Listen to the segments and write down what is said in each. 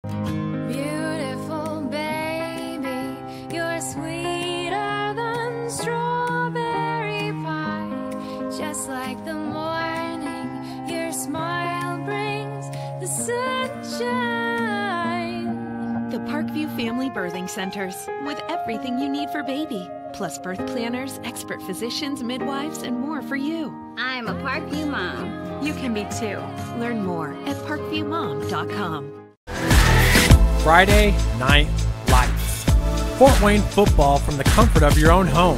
Beautiful baby, you're sweeter than strawberry pie. Just like the morning, your smile brings the sunshine. The Parkview Family Birthing Centers, with everything you need for baby, plus birth planners, expert physicians, midwives, and more for you. I'm a Parkview mom. You can be too. Learn more at parkviewmom.com. Friday Night Lights. Fort Wayne football from the comfort of your own home,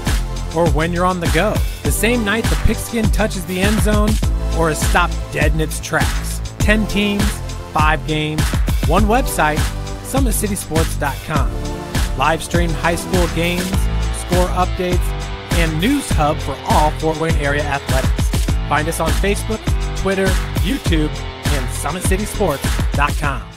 or when you're on the go. The same night the pigskin touches the end zone, or is stopped dead in its tracks. 10 teams, 5 games, one website, SummitCitySports.com. Live stream high school games, score updates, and news hub for all Fort Wayne area athletics. Find us on Facebook, Twitter, YouTube, and SummitCitySports.com.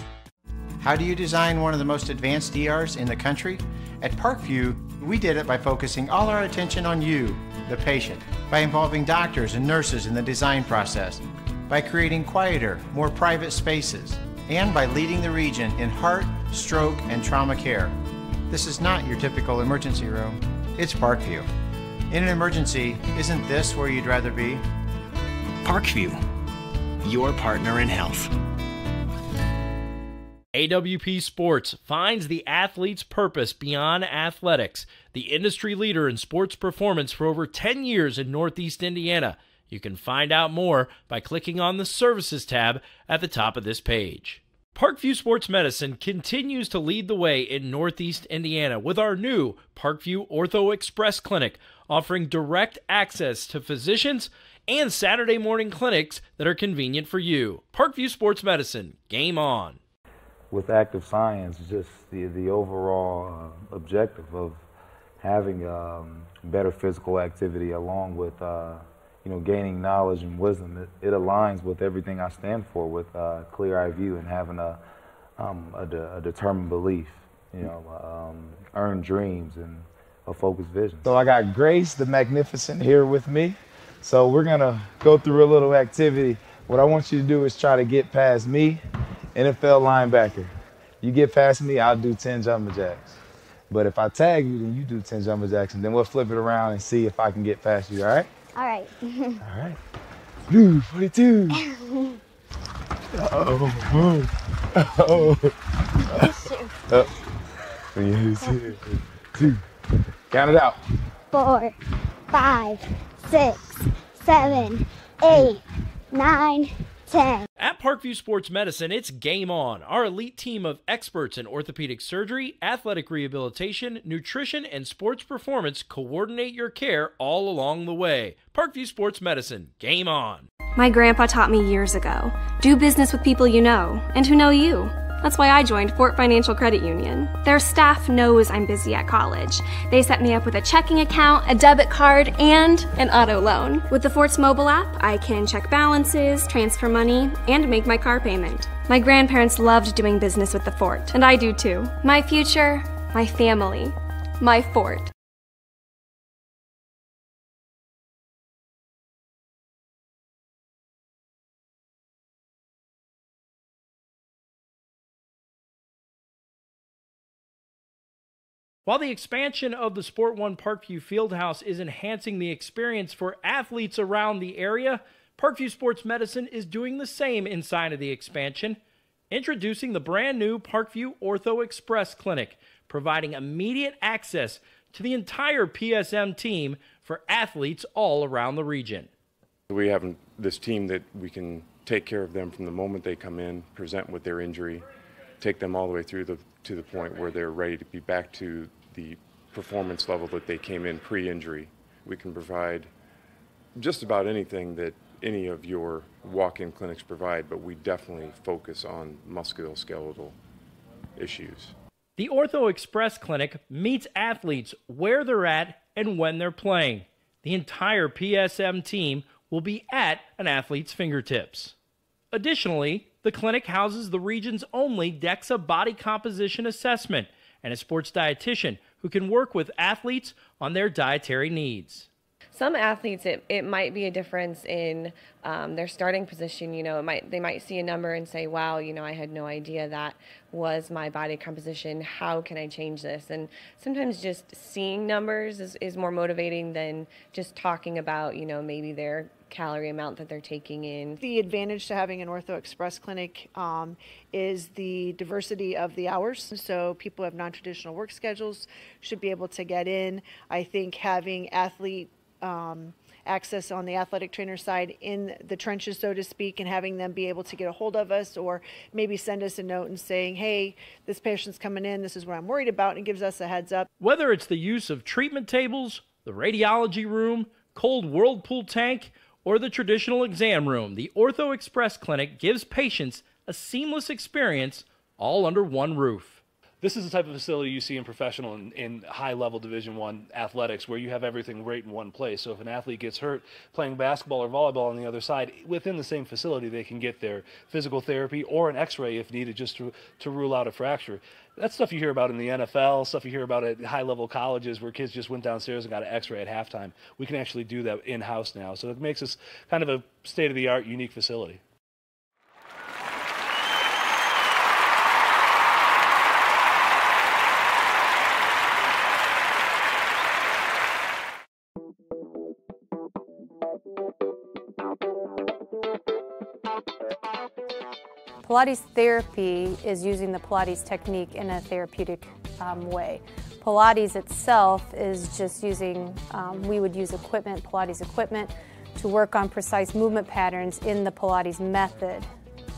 How do you design one of the most advanced ERs in the country? At Parkview, we did it by focusing all our attention on you, the patient, by involving doctors and nurses in the design process, by creating quieter, more private spaces, and by leading the region in heart, stroke, and trauma care. This is not your typical emergency room. It's Parkview. In an emergency, isn't this where you'd rather be? Parkview, your partner in health. AWP Sports finds the athlete's purpose beyond athletics. The industry leader in sports performance for over 10 years in Northeast Indiana. You can find out more by clicking on the Services tab at the top of this page. Parkview Sports Medicine continues to lead the way in Northeast Indiana with our new Parkview Ortho Express Clinic, offering direct access to physicians and Saturday morning clinics that are convenient for you. Parkview Sports Medicine, game on. With active science, just the overall objective of having better physical activity along with gaining knowledge and wisdom, it aligns with everything I stand for, with clear-eye view and having a determined belief, earned dreams and a focused vision. So I got Grace the Magnificent here with me. So we're gonna go through a little activity. What I want you to do is try to get past me, NFL linebacker. You get past me, I'll do 10 jumping jacks. But if I tag you, then you do 10 jumping jacks, and then we'll flip it around and see if I can get past you, all right? All right. All right. Blue 42. Uh-oh. Uh-oh. Uh-oh. 2. Count it out. 4, 5, 6, 7, 8, 9, 10. At Parkview Sports Medicine, it's game on. Our elite team of experts in orthopedic surgery, athletic rehabilitation, nutrition, and sports performance coordinate your care all along the way. Parkview Sports Medicine, game on. My grandpa taught me years ago, do business with people you know and who know you. That's why I joined Fort Financial Credit Union. Their staff knows I'm busy at college. They set me up with a checking account, a debit card, and an auto loan. With the Fort's mobile app, I can check balances, transfer money, and make my car payment. My grandparents loved doing business with the Fort, and I do too. My future, my family, my Fort. While the expansion of the Sport One Parkview Fieldhouse is enhancing the experience for athletes around the area, Parkview Sports Medicine is doing the same inside of the expansion. Introducing the brand new Parkview Ortho Express Clinic, providing immediate access to the entire PSM team for athletes all around the region. We have this team that we can take care of them from the moment they come in, present with their injury, take them all the way through to the point where they're ready to be back to the performance level that they came in pre-injury. We can provide just about anything that any of your walk-in clinics provide, but we definitely focus on musculoskeletal issues. The Ortho Express Clinic meets athletes where they're at and when they're playing. The entire PSM team will be at an athlete's fingertips. Additionally, the clinic houses the region's only DEXA body composition assessment and a sports dietitian who can work with athletes on their dietary needs. Some athletes, it might be a difference in their starting position. You know, they might see a number and say, wow, you know, I had no idea that was my body composition. How can I change this? And sometimes just seeing numbers is more motivating than just talking about, you know, maybe their calorie amount that they're taking in. The advantage to having an Ortho Express clinic is the diversity of the hours. So people who have non-traditional work schedules should be able to get in. I think having athlete access on the athletic trainer side in the trenches, so to speak, and having them be able to get a hold of us or maybe send us a note and saying, hey, this patient's coming in, this is what I'm worried about, and gives us a heads up. Whether it's the use of treatment tables, the radiology room, cold whirlpool tank, or the traditional exam room, the Ortho Express Clinic gives patients a seamless experience all under one roof. This is the type of facility you see in professional and in high-level Division I athletics where you have everything right in one place. So if an athlete gets hurt playing basketball or volleyball on the other side, within the same facility they can get their physical therapy or an x-ray if needed just to rule out a fracture. That's stuff you hear about in the NFL, stuff you hear about at high-level colleges where kids just went downstairs and got an x-ray at halftime. We can actually do that in-house now. So it makes us kind of a state-of-the-art, unique facility. Pilates therapy is using the Pilates technique in a therapeutic way. Pilates itself is just using, we would use equipment, Pilates equipment, to work on precise movement patterns in the Pilates method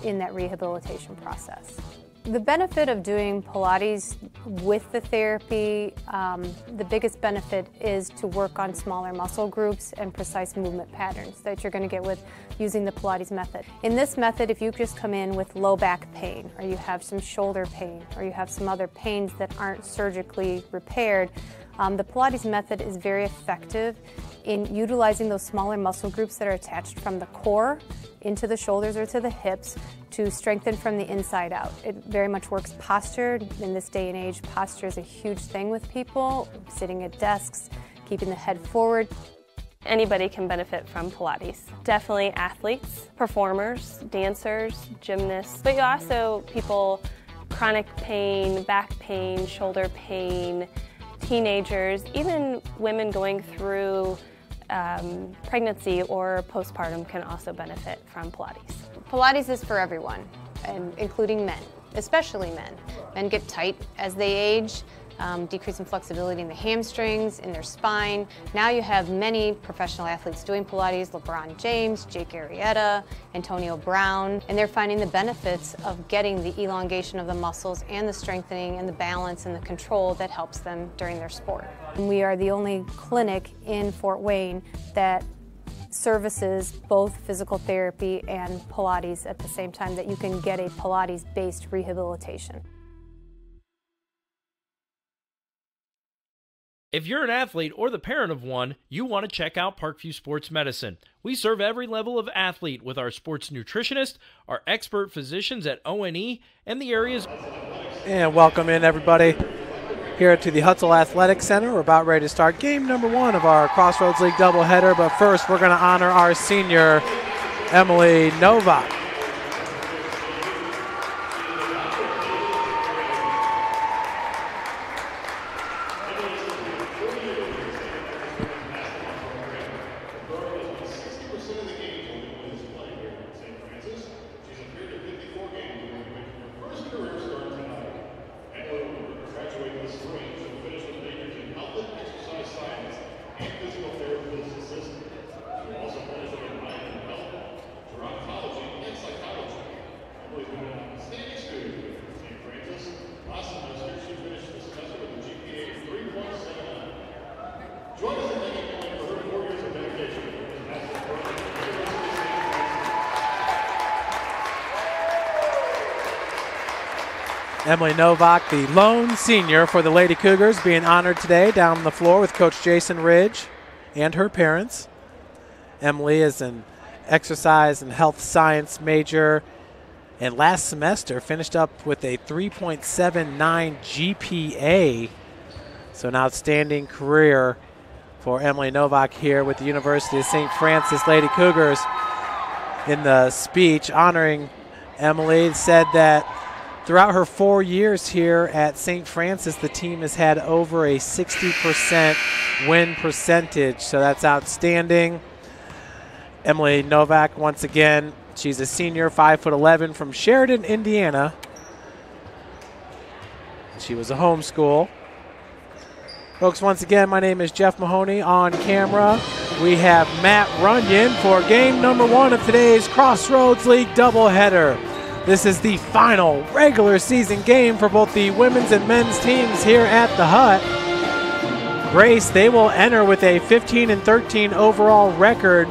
in that rehabilitation process. The benefit of doing Pilates with the therapy, the biggest benefit is to work on smaller muscle groups and precise movement patterns that you're going to get with using the Pilates method. In this method, if you just come in with low back pain, or you have some shoulder pain, or you have some other pains that aren't surgically repaired, the Pilates method is very effective in utilizing those smaller muscle groups that are attached from the core into the shoulders or to the hips to strengthen from the inside out. It very much works posture. In this day and age, posture is a huge thing with people, sitting at desks, keeping the head forward. Anybody can benefit from Pilates. Definitely athletes, performers, dancers, gymnasts, but you also people chronic pain, back pain, shoulder pain, teenagers, even women going through pregnancy or postpartum can also benefit from Pilates. Pilates is for everyone, and including men, especially men. Men get tight as they age, decrease in flexibility in the hamstrings, in their spine. Now you have many professional athletes doing Pilates, LeBron James, Jake Arrieta, Antonio Brown, and they're finding the benefits of getting the elongation of the muscles and the strengthening and the balance and the control that helps them during their sport. And we are the only clinic in Fort Wayne that services both physical therapy and Pilates at the same time, that you can get a Pilates-based rehabilitation. If you're an athlete or the parent of one, you want to check out Parkview Sports Medicine. We serve every level of athlete with our sports nutritionist, our expert physicians at O&E, and the area's... And welcome in, everybody, here to the Hutzel Athletic Center. We're about ready to start game number 1 of our Crossroads League doubleheader, but first we're going to honor our senior, Emily Novak. Emily Novak, the lone senior for the Lady Cougars, being honored today down on the floor with Coach Jason Ridge and her parents. Emily is an exercise and health science major, and last semester finished up with a 3.79 GPA. So an outstanding career for Emily Novak here with the University of St. Francis Lady Cougars. In the speech honoring Emily, said that throughout her 4 years here at St. Francis, the team has had over a 60% win percentage, so that's outstanding. Emily Novak, once again, she's a senior, 5'11", from Sheridan, Indiana. She was a homeschool. Folks, once again, my name is Jeff Mahoney. On camera, we have Matt Runyon for game number 1 of today's Crossroads League doubleheader. This is the final regular season game for both the women's and men's teams here at the Hut. Grace, they will enter with a 15-13 overall record,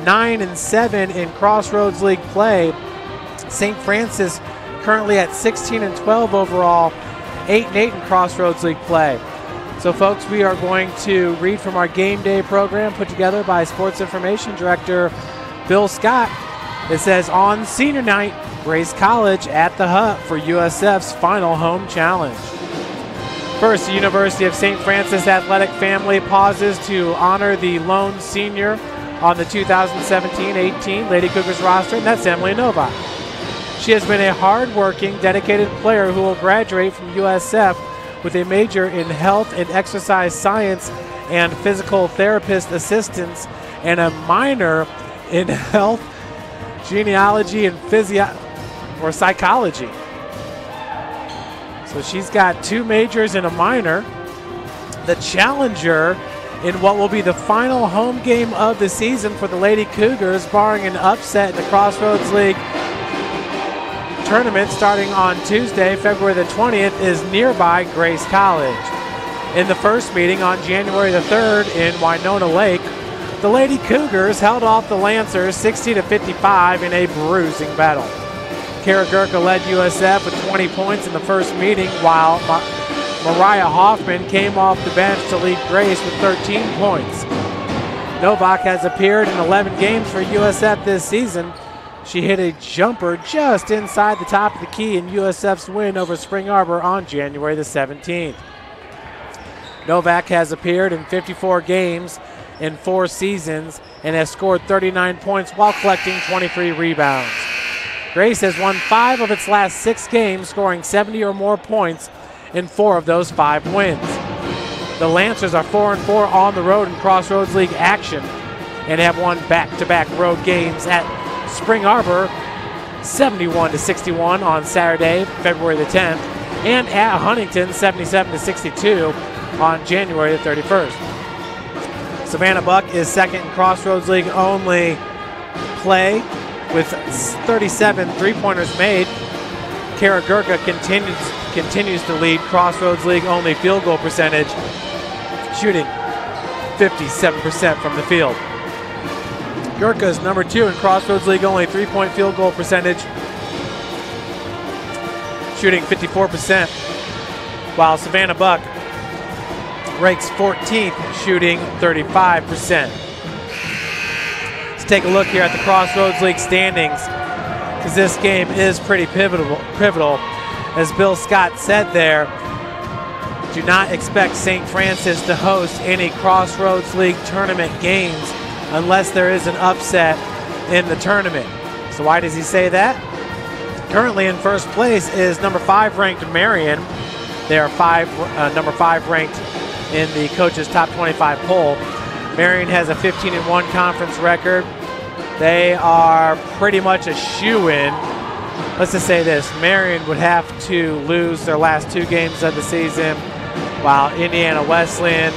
9-7 in Crossroads League play. St. Francis currently at 16-12 overall, 8-8 in Crossroads League play. So, folks, we are going to read from our game day program put together by Sports Information Director Bill Scott. It says, on senior night, Grace College at the Hut for USF's final home challenge. First, the University of St. Francis athletic family pauses to honor the lone senior on the 2017-18 Lady Cougars roster, and that's Emily Novak. She has been a hard-working, dedicated player who will graduate from USF with a major in health and exercise science and physical therapist assistance and a minor in health, genealogy, and psychology. So she's got 2 majors and a minor. The challenger in what will be the final home game of the season for the Lady Cougars, barring an upset in the Crossroads League tournament starting on Tuesday, February the 20th, is nearby Grace College. In the first meeting on January the 3rd in Winona Lake, the Lady Cougars held off the Lancers 60-55 in a bruising battle. Kara Gurka led USF with 20 points in the first meeting, while Mariah Hoffman came off the bench to lead Grace with 13 points. Novak has appeared in 11 games for USF this season. She hit a jumper just inside the top of the key in USF's win over Spring Arbor on January the 17th. Novak has appeared in 54 games in 4 seasons and has scored 39 points while collecting 23 rebounds. Grace has won 5 of its last 6 games, scoring 70 or more points in 4 of those 5 wins. The Lancers are 4-4 on the road in Crossroads League action and have won back-to-back road games at Spring Arbor 71-61 on Saturday, February the 10th, and at Huntington 77-62 on January the 31st. Savannah Buck is second in Crossroads League only play with 37 three-pointers made. Kara Gurka continues to lead Crossroads League only field goal percentage, shooting 57% from the field. Gurka is number 2 in Crossroads League only three-point field goal percentage, shooting 54%, while Savannah Buck ranks 14th, shooting 35%. Let's take a look here at the Crossroads League standings, because this game is pretty pivotal. As Bill Scott said there, do not expect St. Francis to host any Crossroads League tournament games unless there is an upset in the tournament. So why does he say that? Currently in first place is number 5 ranked Marion. They are number 5 ranked in the coach's top 25 poll. Marion has a 15-1 conference record. They are pretty much a shoo-in. Let's just say this, Marion would have to lose their last 2 games of the season, while Indiana Wesleyan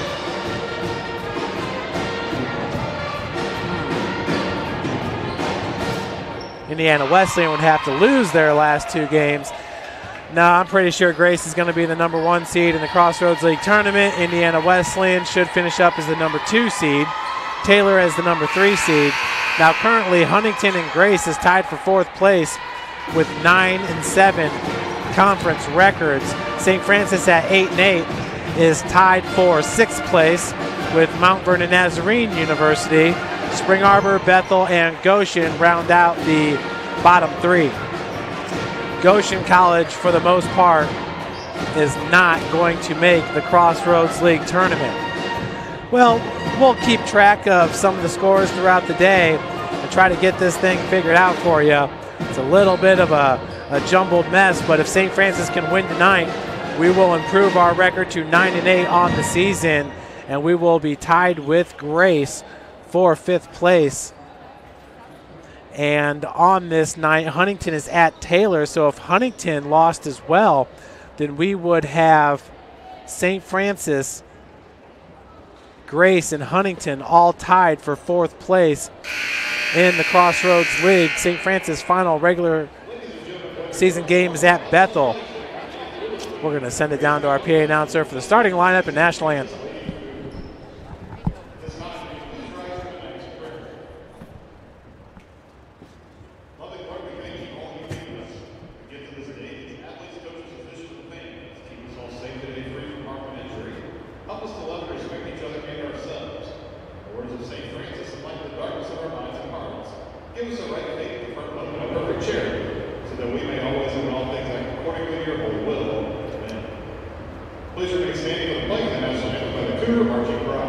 would have to lose their last 2 games. Now, I'm pretty sure Grace is going to be the number 1 seed in the Crossroads League tournament. Indiana Wesleyan should finish up as the number 2 seed. Taylor as the number 3 seed. Now, currently, Huntington and Grace is tied for 4th place with 9-7 conference records. St. Francis at 8-8 is tied for 6th place with Mount Vernon Nazarene University. Spring Arbor, Bethel, and Goshen round out the bottom 3. Goshen College, for the most part, is not going to make the Crossroads League tournament. Well, we'll keep track of some of the scores throughout the day and try to get this thing figured out for you. It's a little bit of a jumbled mess, but if St. Francis can win tonight, we will improve our record to 9-8 on the season, and we will be tied with Grace for 5th place. And on this night, Huntington is at Taylor, so if Huntington lost as well, then we would have St. Francis, Grace, and Huntington all tied for 4th place in the Crossroads League. St. Francis' final regular season game is at Bethel. We're going to send it down to our PA announcer for the starting lineup and national anthem. Please remain standing for the playing of the national anthem by the Cougar Marching Choir.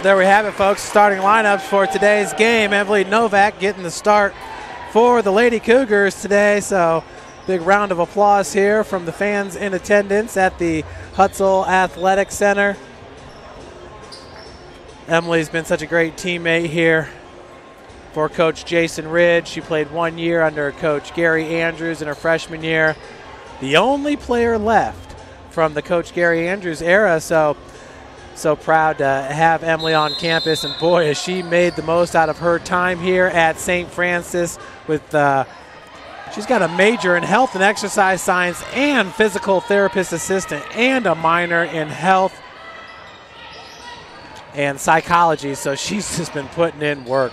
There we have it, folks. Starting lineups for today's game. Emily Novak getting the start for the Lady Cougars today. So big round of applause here from the fans in attendance at the Hutzel Athletic Center. Emily's been such a great teammate here for Coach Jason Ridge. She played 1 year under Coach Gary Andrews in her freshman year. The only player left from the Coach Gary Andrews era. So proud to have Emily on campus, and boy, has she made the most out of her time here at St. Francis. With she's got a major in health and exercise science and physical therapist assistant and a minor in health and psychology, so she's just been putting in work.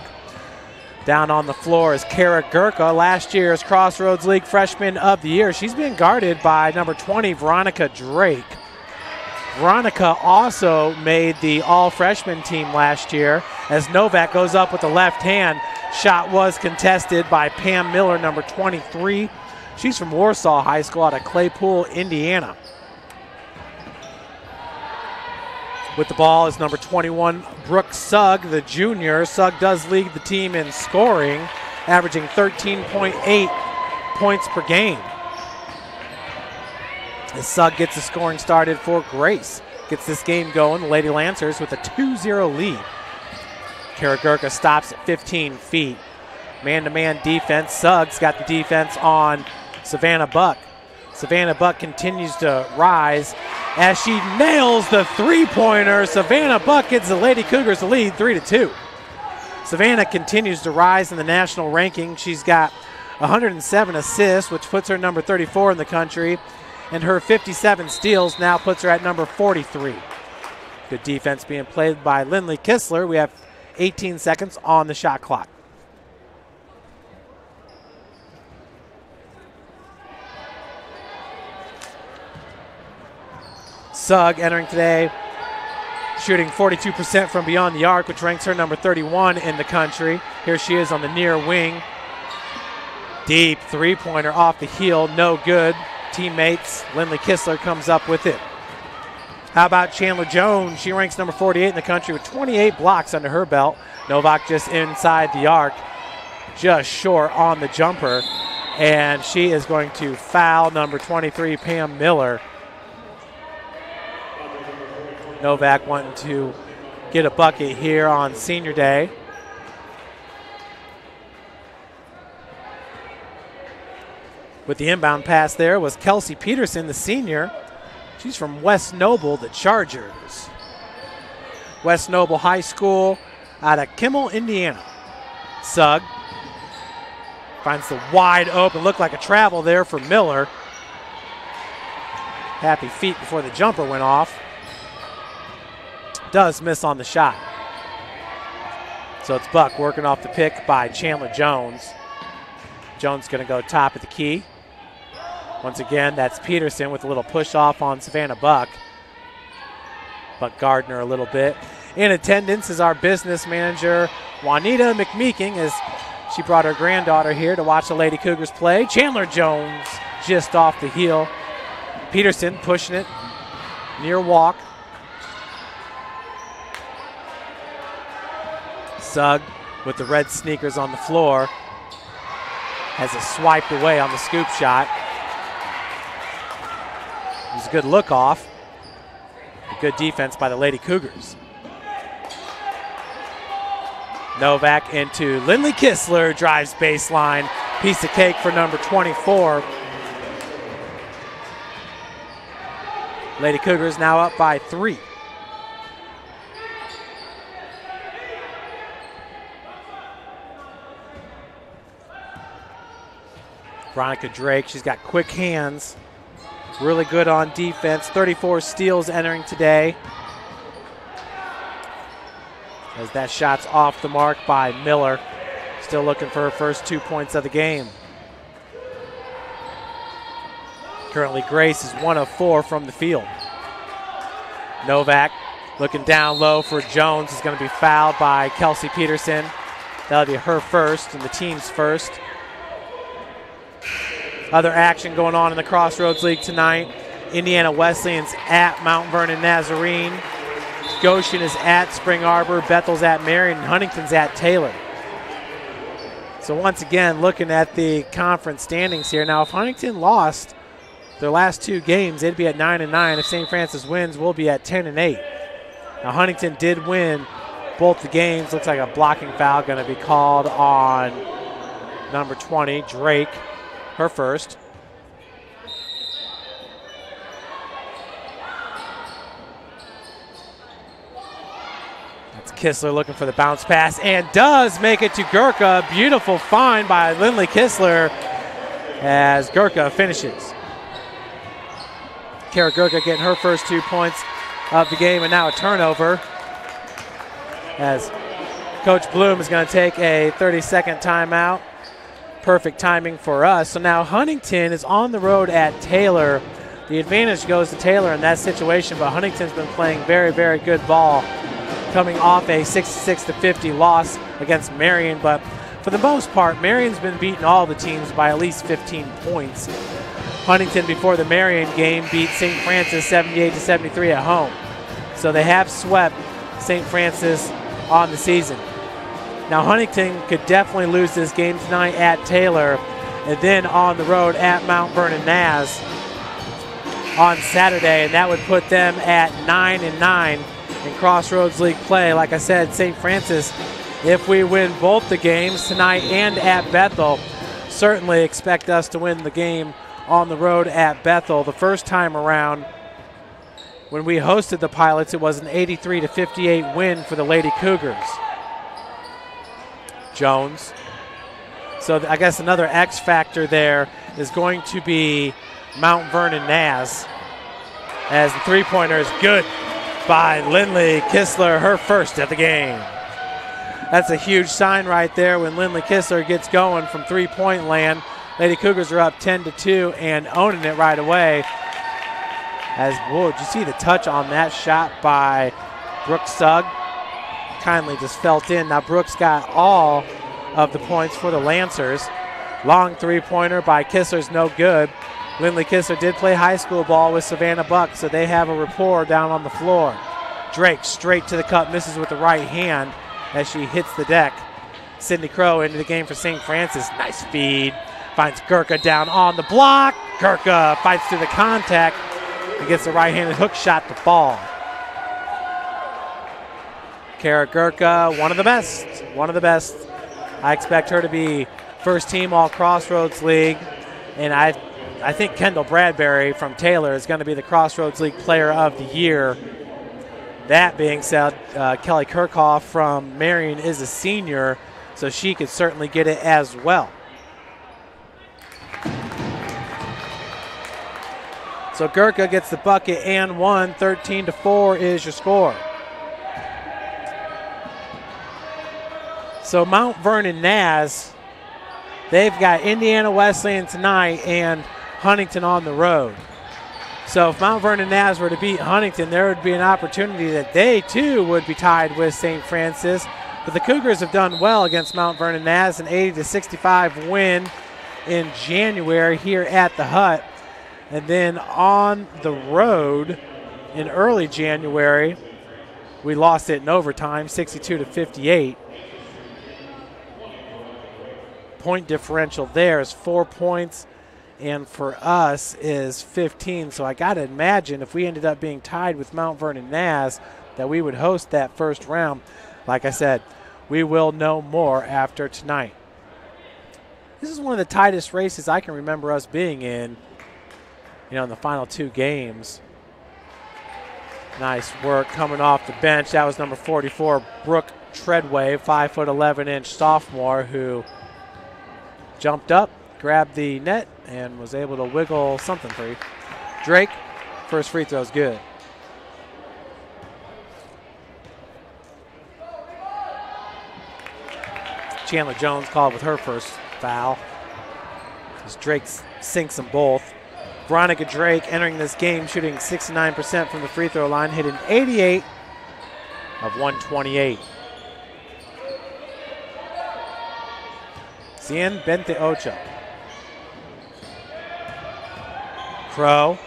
Down on the floor is Kara Gurka, last year's Crossroads League Freshman of the Year. She's being guarded by number 20, Veronica Drake. Veronica also made the all-freshman team last year as Novak goes up with the left hand. Shot was contested by Pam Miller, number 23. She's from Warsaw High School out of Claypool, Indiana. With the ball is number 21, Brooke Sugg, the junior. Sugg does lead the team in scoring, averaging 13.8 points per game. As Sugg gets the scoring started for Grace. Gets this game going, the Lady Lancers with a 2-0 lead. Kara Gurka stops at 15 feet. Man-to-man defense. Sugg's got the defense on Savannah Buck. Savannah Buck continues to rise as she nails the three-pointer. Savannah Buck gives the Lady Cougars the lead 3-2. Savannah continues to rise in the national ranking. She's got 107 assists, which puts her number 34 in the country, and her 57 steals now puts her at number 43. Good defense being played by Lindley Kistler. We have 18 seconds on the shot clock. Sugg entering today, shooting 42% from beyond the arc, which ranks her number 31 in the country. Here she is on the near wing. Deep three-pointer off the heel, no good. Teammates, Lindley Kistler comes up with it. How about Chandler Jones? She ranks number 48 in the country with 28 blocks under her belt. Novak just inside the arc, just short on the jumper. And she is going to foul number 23, Pam Miller. Novak wanting to get a bucket here on senior day. With the inbound pass there was Kelsey Peterson, the senior. She's from West Noble, the Chargers. West Noble High School out of Kimmel, Indiana. Sugg finds the wide open, looked like a travel there for Miller. Happy feet before the jumper went off. Does miss on the shot. So it's Buck working off the pick by Chandler Jones. Jones going to go top of the key. Once again, that's Peterson with a little push off on Savannah Buck. Buck Gardner a little bit. In attendance is our business manager, Juanita McMeeking, as she brought her granddaughter here to watch the Lady Cougars play. Chandler Jones just off the heel. Peterson pushing it, near walk. Sugg with the red sneakers on the floor has it swiped away on the scoop shot. It was a good look off. A good defense by the Lady Cougars. Novak into Lindley Kistler, drives baseline. Piece of cake for number 24. Lady Cougars now up by 3. Veronica Drake, she's got quick hands. Really good on defense. 34 steals entering today. As that shot's off the mark by Miller. Still looking for her first 2 points of the game. Currently Grace is 1 of 4 from the field. Novak looking down low for Jones. Is going to be fouled by Kelsey Peterson. That'll be her first and the team's first. Other action going on in the Crossroads League tonight. Indiana Wesleyan's at Mount Vernon Nazarene. Goshen is at Spring Arbor. Bethel's at Marion. And Huntington's at Taylor. So once again, looking at the conference standings here. Now, if Huntington lost their last 2 games, they'd be at 9-9. If St. Francis wins, we'll be at 10-8. Now, Huntington did win both the games. Looks like a blocking foul going to be called on number 20, Drake. Her first. That's Kistler looking for the bounce pass and does make it to Gurka. Beautiful find by Lindley Kistler as Gurka finishes. Kara Gurka getting her first 2 points of the game and now a turnover as Coach Bloom is going to take a 30-second timeout. Perfect timing for us. So now Huntington is on the road at Taylor. The advantage goes to Taylor in that situation, but Huntington's been playing very, very good ball, coming off a 66-50 loss against Marion. But for the most part, Marion's been beating all the teams by at least 15 points. Huntington, before the Marion game, beat St. Francis 78-73 at home. So they have swept St. Francis on the season. Now Huntington could definitely lose this game tonight at Taylor and then on the road at Mount Vernon Naz on Saturday, and that would put them at 9-9 in Crossroads League play. Like I said, St. Francis, if we win both the games tonight and at Bethel, certainly expect us to win the game on the road at Bethel. The first time around when we hosted the Pilots, it was an 83-58 win for the Lady Cougars. Jones. So I guess another X factor there is going to be Mount Vernon Naz, as the three-pointer is good by Lindley Kistler, her first at the game. That's a huge sign right there when Lindley Kistler gets going from three-point land. Lady Cougars are up 10-2 and owning it right away. As, whoa, did you see the touch on that shot by Brooke Sugg? Kindly just felt in. Now Brooks got all of the points for the Lancers. Long three-pointer by Kistler's no good. Lindley Kistler did play high school ball with Savannah Buck, so they have a rapport down on the floor. Drake straight to the cup, misses with the right hand as she hits the deck. Sydney Crow into the game for St. Francis. Nice feed. Finds Gurka down on the block. Gurka fights through the contact and gets the right-handed hook shot to fall. Kara Gurka, one of the best. I expect her to be first team all Crossroads League, and I think Kendall Bradbury from Taylor is going to be the Crossroads League Player of the Year. That being said, Kelly Kirchhoff from Marion is a senior, so she could certainly get it as well. So Gurka gets the bucket and one. 13-4 is your score. So Mount Vernon Naz, they've got Indiana Wesleyan tonight and Huntington on the road. So if Mount Vernon Naz were to beat Huntington, there would be an opportunity that they too would be tied with St. Francis. But the Cougars have done well against Mount Vernon Naz, an 80-65 win in January here at the Hut. And then on the road in early January, we lost it in overtime, 62-58. Point differential there is 4 points, and for us is 15. So I got to imagine if we ended up being tied with Mount Vernon Naz that we would host that first round. Like I said, we will know more after tonight. This is one of the tightest races I can remember us being in, in the final two games. Nice work coming off the bench. That was number 44, Brooke Treadway, 5'11" sophomore, who jumped up, grabbed the net, and was able to wiggle something free. Drake, first free throw is good. Chandler Jones called with her first foul, as Drake sinks them both. Veronica Drake entering this game shooting 69% from the free throw line, hitting 88 of 128. Cien 28. Crow,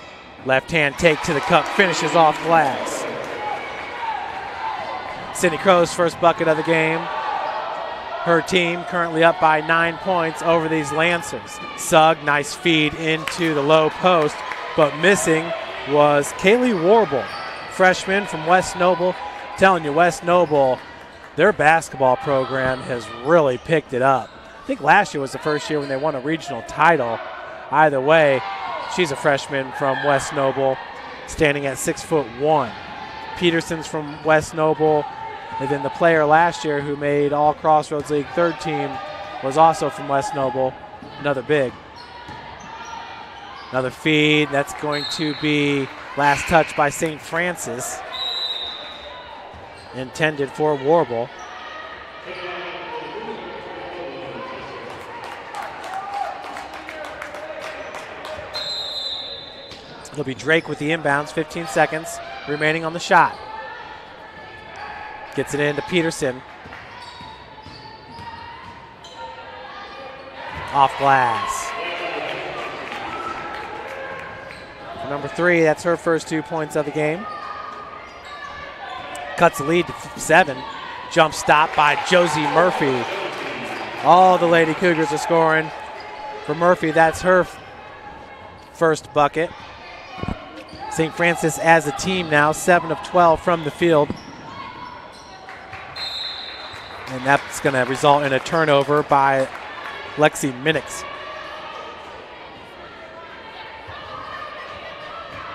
left hand take to the cup, finishes off glass. Sydney Crow's first bucket of the game. Her team currently up by 9 points over these Lancers. Sugg, nice feed into the low post, but missing was Kaylee Warble, freshman from West Noble. I'm telling you, West Noble, their basketball program has really picked it up. I think last year was the first year when they won a regional title. Either way, she's a freshman from West Noble, standing at 6'1". Peterson's from West Noble. And then the player last year who made all Crossroads League third team was also from West Noble, another big. Another feed, that's going to be last touch by St. Francis, intended for Warble. It'll be Drake with the inbounds, 15 seconds remaining on the shot. Gets it into Peterson. Off glass. For number 3, that's her first 2 points of the game. Cuts the lead to 7. Jump stop by Josie Murphy. All the Lady Cougars are scoring. For Murphy, that's her first bucket. St. Francis as a team now, 7 of 12 from the field. And that's going to result in a turnover by Lexi Minix.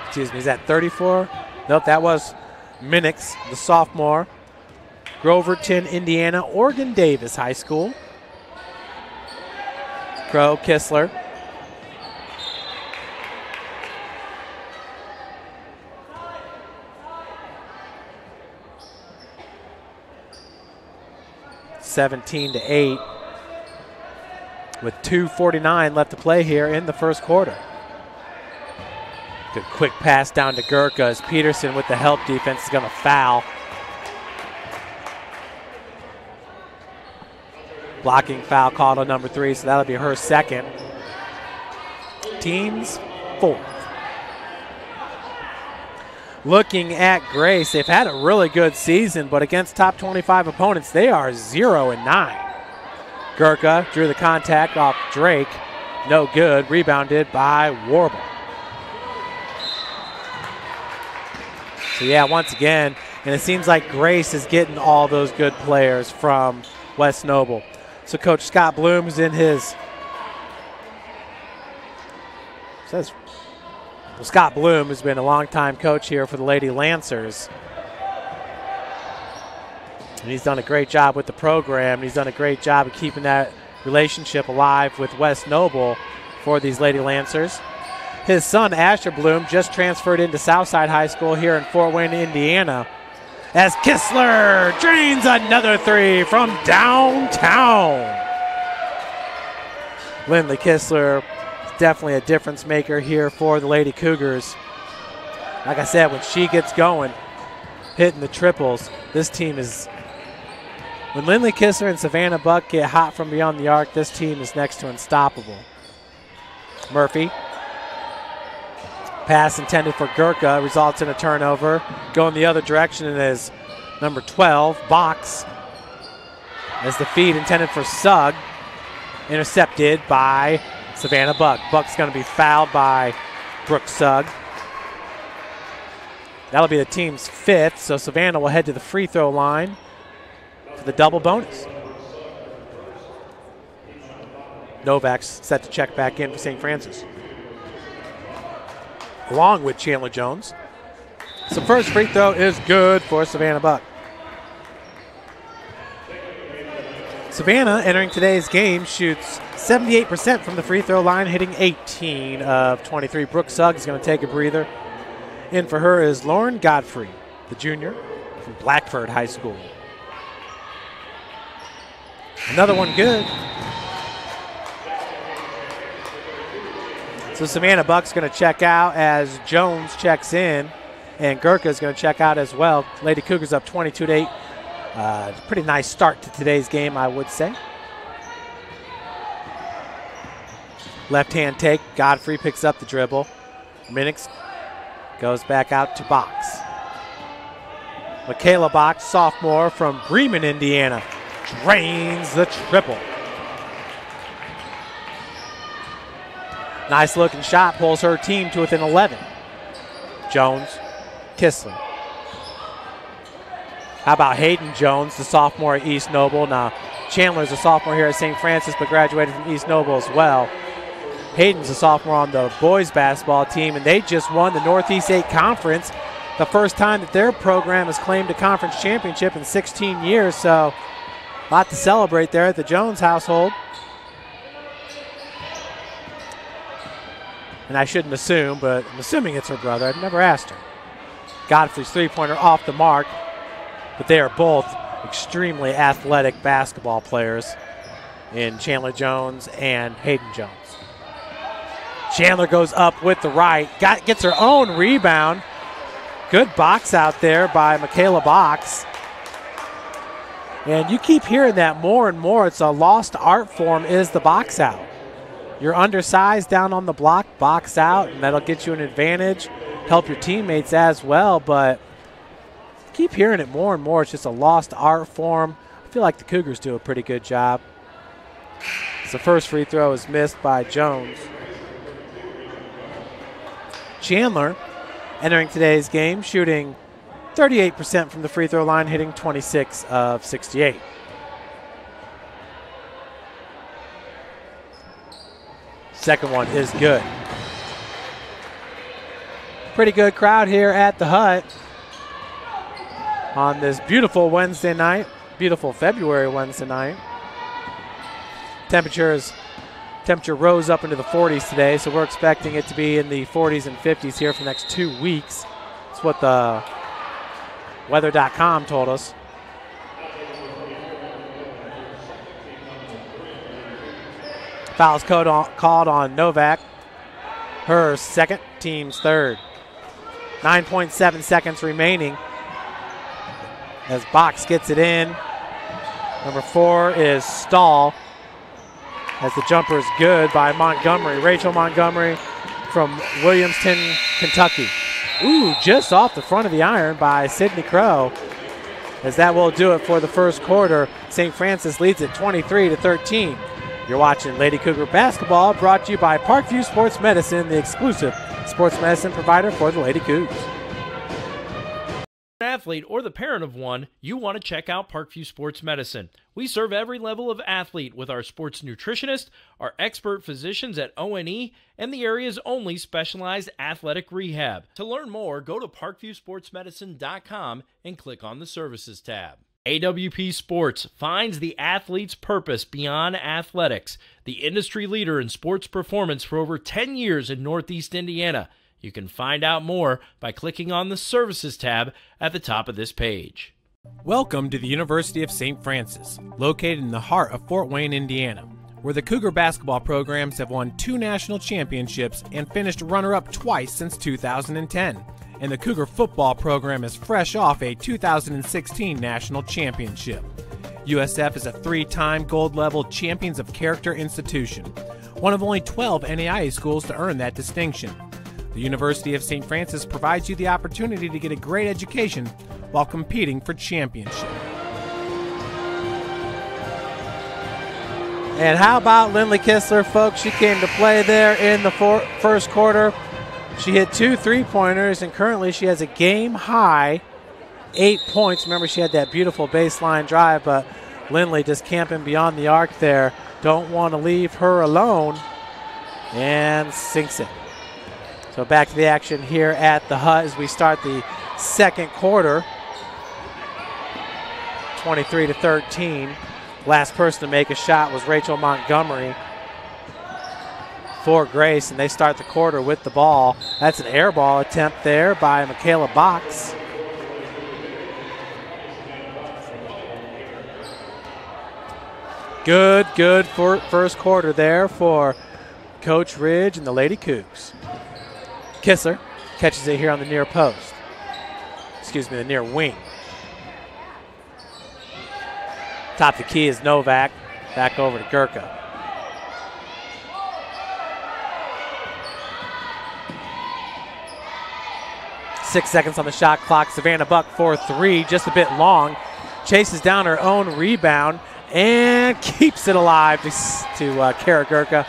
Excuse me, is that 34? Nope, that was Minix, the sophomore. Groverton, Indiana, Oregon Davis High School. Crow, Kistler. (17-8) with 2:49 left to play here in the first quarter. Good quick pass down to Gurka as Peterson with the help defense is going to foul. Blocking foul called on number 3, so that'll be her second. Team's 4th. Looking at Grace, they've had a really good season, but against top 25 opponents, they are 0-9. Gurka drew the contact off Drake. No good. Rebounded by Warble. So yeah, once again, and it seems like Grace is getting all those good players from West Noble. So Coach Scott Bloom is in his, Scott Bloom has been a longtime coach here for the Lady Lancers. And he's done a great job with the program. He's done a great job of keeping that relationship alive with West Noble for these Lady Lancers. His son, Asher Bloom, just transferred into Southside High School here in Fort Wayne, Indiana, as Kistler drains another 3 from downtown. Lindley Kistler, definitely a difference maker here for the Lady Cougars. Like I said, when she gets going, hitting the triples, this team is, when Lindley Kistler and Savannah Buck get hot from beyond the arc, this team is next to unstoppable. Murphy. Pass intended for Gurka results in a turnover. Going the other direction is number 12, Box. As the feed intended for Sugg. Intercepted by Savannah Buck. Buck's going to be fouled by Brooke Sugg. That'll be the team's 5th, so Savannah will head to the free throw line for the double bonus. Novak's set to check back in for St. Francis, along with Chandler Jones. So first free throw is good for Savannah Buck. Savannah, entering today's game, shoots 78% from the free throw line, hitting 18 of 23. Brooke Sugg is going to take a breather. In for her is Lauren Godfrey, the junior from Blackford High School. Another one good. So Savannah Buck's going to check out as Jones checks in, and Gurka is going to check out as well. Lady Cougars up 22-8. Pretty nice start to today's game, I would say. Left-hand take. Godfrey picks up the dribble. Minix goes back out to Box. Michaela Box, sophomore from Bremen, Indiana, drains the triple. Nice looking shot, pulls her team to within 11. Jones, Kistler. How about Hayden Jones, the sophomore at East Noble? Now, Chandler's a sophomore here at St. Francis, but graduated from East Noble as well. Hayden's a sophomore on the boys basketball team, and they just won the Northeast 8 Conference, the first time that their program has claimed a conference championship in 16 years, so a lot to celebrate there at the Jones household. And I shouldn't assume, but I'm assuming it's her brother. I've never asked her. Godfrey's three-pointer off the mark, but they are both extremely athletic basketball players in Chandler Jones and Hayden Jones. Chandler goes up with the right, gets her own rebound. Good box out there by Michaela Box. And you keep hearing that more and more. It's a lost art form, is the box out. You're undersized down on the block, box out, and that'll get you an advantage, help your teammates as well, but keep hearing it more and more. It's just a lost art form. I feel like the Cougars do a pretty good job. The first free throw is missed by Jones. Chandler entering today's game, shooting 38% from the free throw line, hitting 26 of 68. Second one is good. Pretty good crowd here at the Hut on this beautiful Wednesday night, beautiful February Wednesday night. Temperature rose up into the 40s today, so we're expecting it to be in the 40s and 50s here for the next 2 weeks. That's what the weather.com told us. Fouls called on Novak. Her second, team's third. 9.7 seconds remaining as Box gets it in. Number 4 is Stahl, as the jumper is good by Montgomery. Rachel Montgomery from Williamston, Kentucky. Ooh, just off the front of the iron by Sydney Crow, as that will do it for the first quarter. St. Francis leads it 23-13. You're watching Lady Cougar basketball, brought to you by Parkview Sports Medicine, the exclusive sports medicine provider for the Lady Cougs. Athlete or the parent of one, you want to check out Parkview Sports Medicine. We serve every level of athlete with our sports nutritionist, our expert physicians at ONE, and the area's only specialized athletic rehab. To learn more, go to parkviewsportsmedicine.com and click on the Services tab. AWP Sports finds the athlete's purpose beyond athletics, the industry leader in sports performance for over 10 years in Northeast Indiana. You can find out more by clicking on the Services tab at the top of this page. Welcome to the University of St. Francis, located in the heart of Fort Wayne, Indiana, where the Cougar basketball programs have won 2 national championships and finished runner-up twice since 2010. And the Cougar football program is fresh off a 2016 national championship. USF is a 3-time gold-level Champions of Character institution, one of only 12 NAIA schools to earn that distinction. The University of St. Francis provides you the opportunity to get a great education while competing for championship. And how about Lindley Kistler, folks? She came to play there in the first quarter. She hit 2 3-pointers, and currently she has a game-high 8 points. Remember, she had that beautiful baseline drive, but Lindley just camping beyond the arc there. Don't want to leave her alone, and sinks it. So back to the action here at the Hut as we start the second quarter. 23-13. Last person to make a shot was Rachel Montgomery for Grace, and they start the quarter with the ball. That's an air ball attempt there by Michaela Box. Good for first quarter there for Coach Ridge and the Lady Cougs. Kistler catches it here on the near post. Excuse me, the near wing. Top of the key is Novak. Back over to Gurka. Six seconds on the shot clock. Savannah Buck for 3, just a bit long. Chases down her own rebound and keeps it alive to Kara Gurka,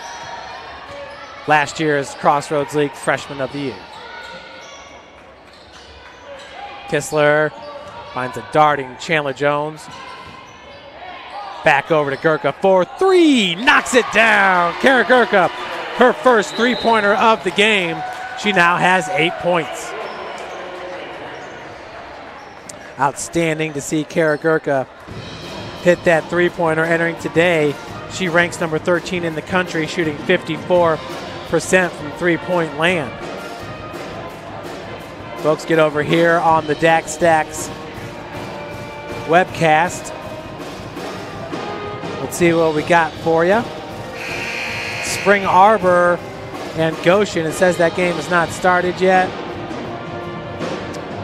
last year's Crossroads League Freshman of the Year. Kistler finds a darting Chandler Jones. Back over to Gurka for 3, knocks it down. Kara Gurka, her first 3-pointer of the game. She now has 8 points. Outstanding to see Kara Gurka hit that 3-pointer entering today. She ranks number 13 in the country, shooting 54% from 3-point land. Folks, get over here on the DAC Stacks webcast. Let's see what we got for you. Spring Arbor and Goshen. It says that game has not started yet.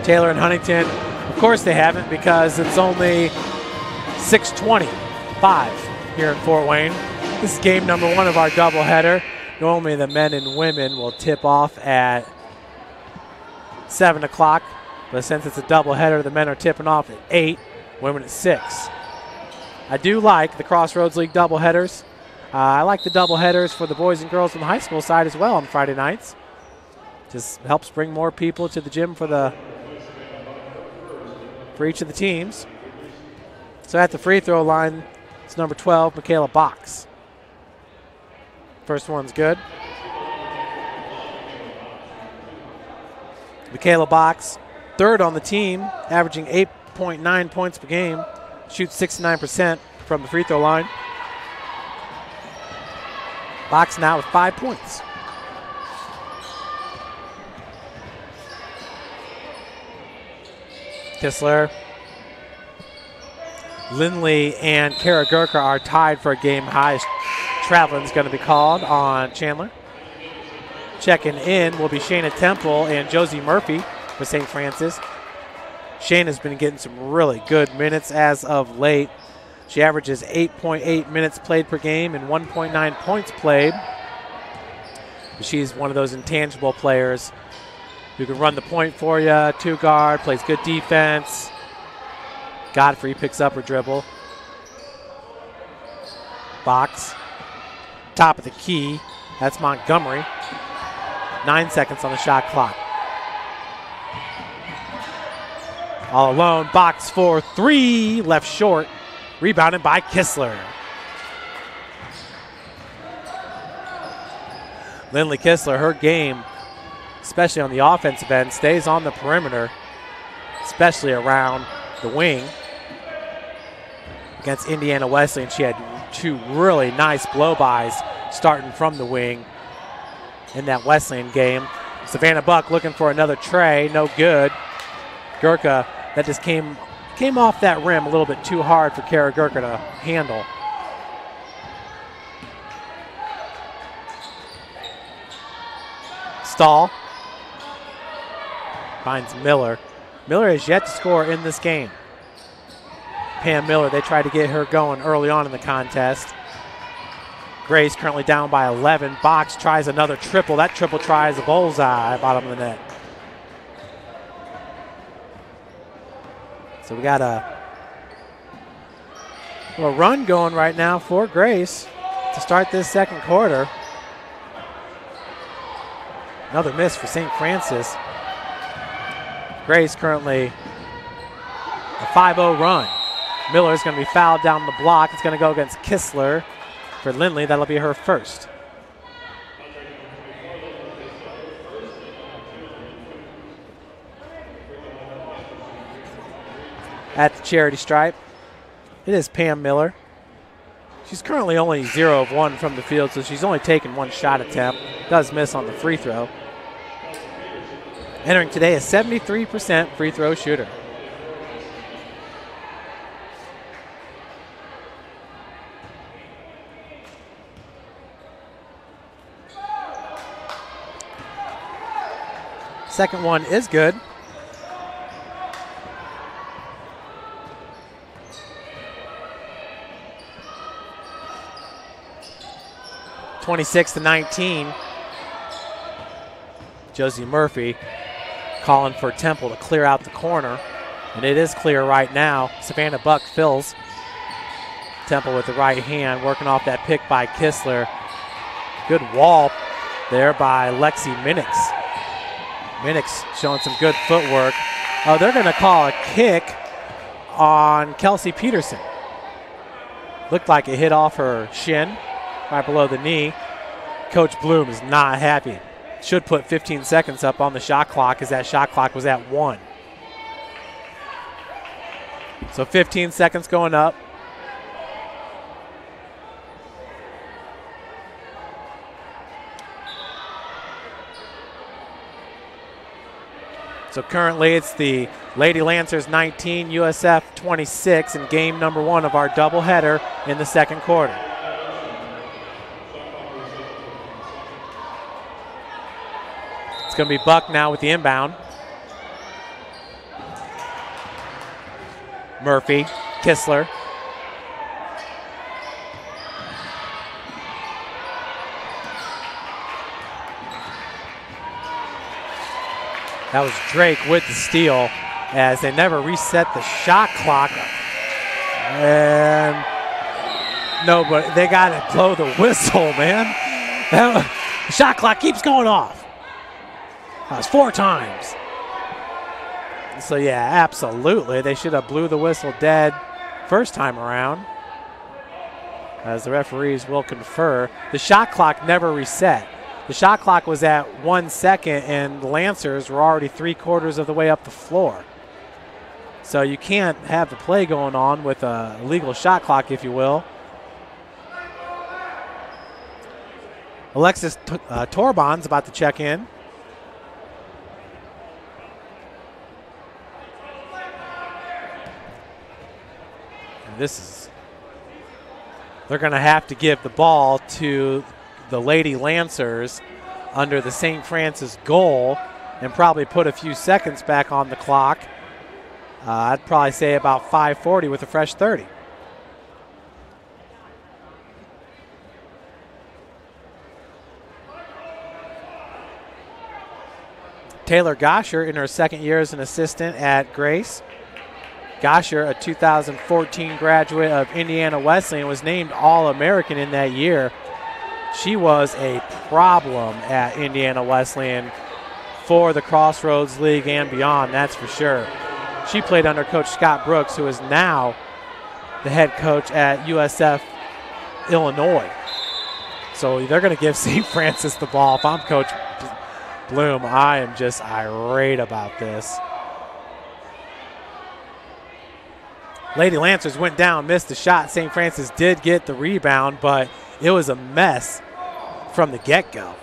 Taylor and Huntington, of course they haven't, because it's only 6:25 here in Fort Wayne. This is game number 1 of our doubleheader. Normally the men and women will tip off at 7 o'clock, but since it's a doubleheader, the men are tipping off at 8, women at 6. I do like the Crossroads League doubleheaders. I like the doubleheaders for the boys and girls from the high school side as well on Friday nights. Just helps bring more people to the gym for each of the teams. So at the free throw line, it's number 12, Michaela Box. First one's good. Michaela Box, third on the team, averaging 8.9 points per game. Shoots 69% from the free throw line. Box now with 5 points. Kistler. Lindley and Kara Gurka are tied for a game high. Traveling is going to be called on Chandler. Checking in will be Shayna Temple and Josie Murphy for St. Francis. Shayna's been getting some really good minutes as of late. She averages 8.8 minutes played per game and 1.9 points played. She's one of those intangible players who can run the point for you, 2 guard, plays good defense. Godfrey picks up her dribble. Box. Top of the key. That's Montgomery. 9 seconds on the shot clock. All alone. Box for 3. Left short. Rebounded by Kistler. Lindley Kistler, her game, especially on the offensive end, stays on the perimeter, especially around the wing. Against Indiana Wesleyan, she had 2 really nice blow-bys starting from the wing in that Wesleyan game. Savannah Buck looking for another tray, no good. Gurka, that just came off that rim a little bit too hard for Kara Gurka to handle. Stahl finds Miller. Miller has yet to score in this game. Pam Miller, they tried to get her going early on in the contest. Grace currently down by 11. Box tries another triple. That triple tries a bullseye, bottom of the net. So we got a run going right now for Grace to start this second quarter. Another miss for St. Francis. Grace currently a 5-0 run. Miller is going to be fouled down the block. It's going to go against Kistler for Lindley. That'll be her first. At the charity stripe, it is Pam Miller. She's currently only 0 of 1 from the field, so she's only taken 1 shot attempt. Does miss on the free throw. Entering today, a 73% free throw shooter. Second one is good. (26-19). Josie Murphy calling for Temple to clear out the corner, and it is clear right now. Savannah Buck fills. Temple with the right hand, working off that pick by Kistler. Good wall there by Lexi Minix. Minix showing some good footwork. Oh, they're going to call a kick on Kelsey Peterson. Looked like it hit off her shin, right below the knee. Coach Bloom is not happy. Should put 15 seconds up on the shot clock, as that shot clock was at 1. So 15 seconds going up. So currently it's the Lady Lancers 19, USF 26 in game number 1 of our doubleheader in the second quarter. It's going to be Buck now with the inbound. Murphy, Kistler. That was Drake with the steal as they never reset the shot clock. And no, but they got to blow the whistle, man. The shot clock keeps going off. That was 4 times. So, yeah, absolutely. They should have blew the whistle dead first time around, as the referees will confer. The shot clock never reset. The shot clock was at 1 second, and the Lancers were already 3/4 of the way up the floor. So you can't have the play going on with a legal shot clock, if you will. Alexis Torbon's about to check in. They're going to have to give the ball to the Lady Lancers under the St. Francis goal and probably put a few seconds back on the clock. I'd probably say about 5:40 with a fresh 30. Taylor Gosher in her second year as an assistant at Grace. Gosher, a 2014 graduate of Indiana Wesleyan, was named All-American in that year. She was a problem at Indiana Wesleyan for the Crossroads League and beyond, that's for sure. She played under Coach Scott Brooks, who is now the head coach at USF, Illinois. So they're going to give St. Francis the ball. If I'm Coach Bloom, I am just irate about this. Lady Lancers went down, missed the shot. St. Francis did get the rebound, but it was a mess from the get-go.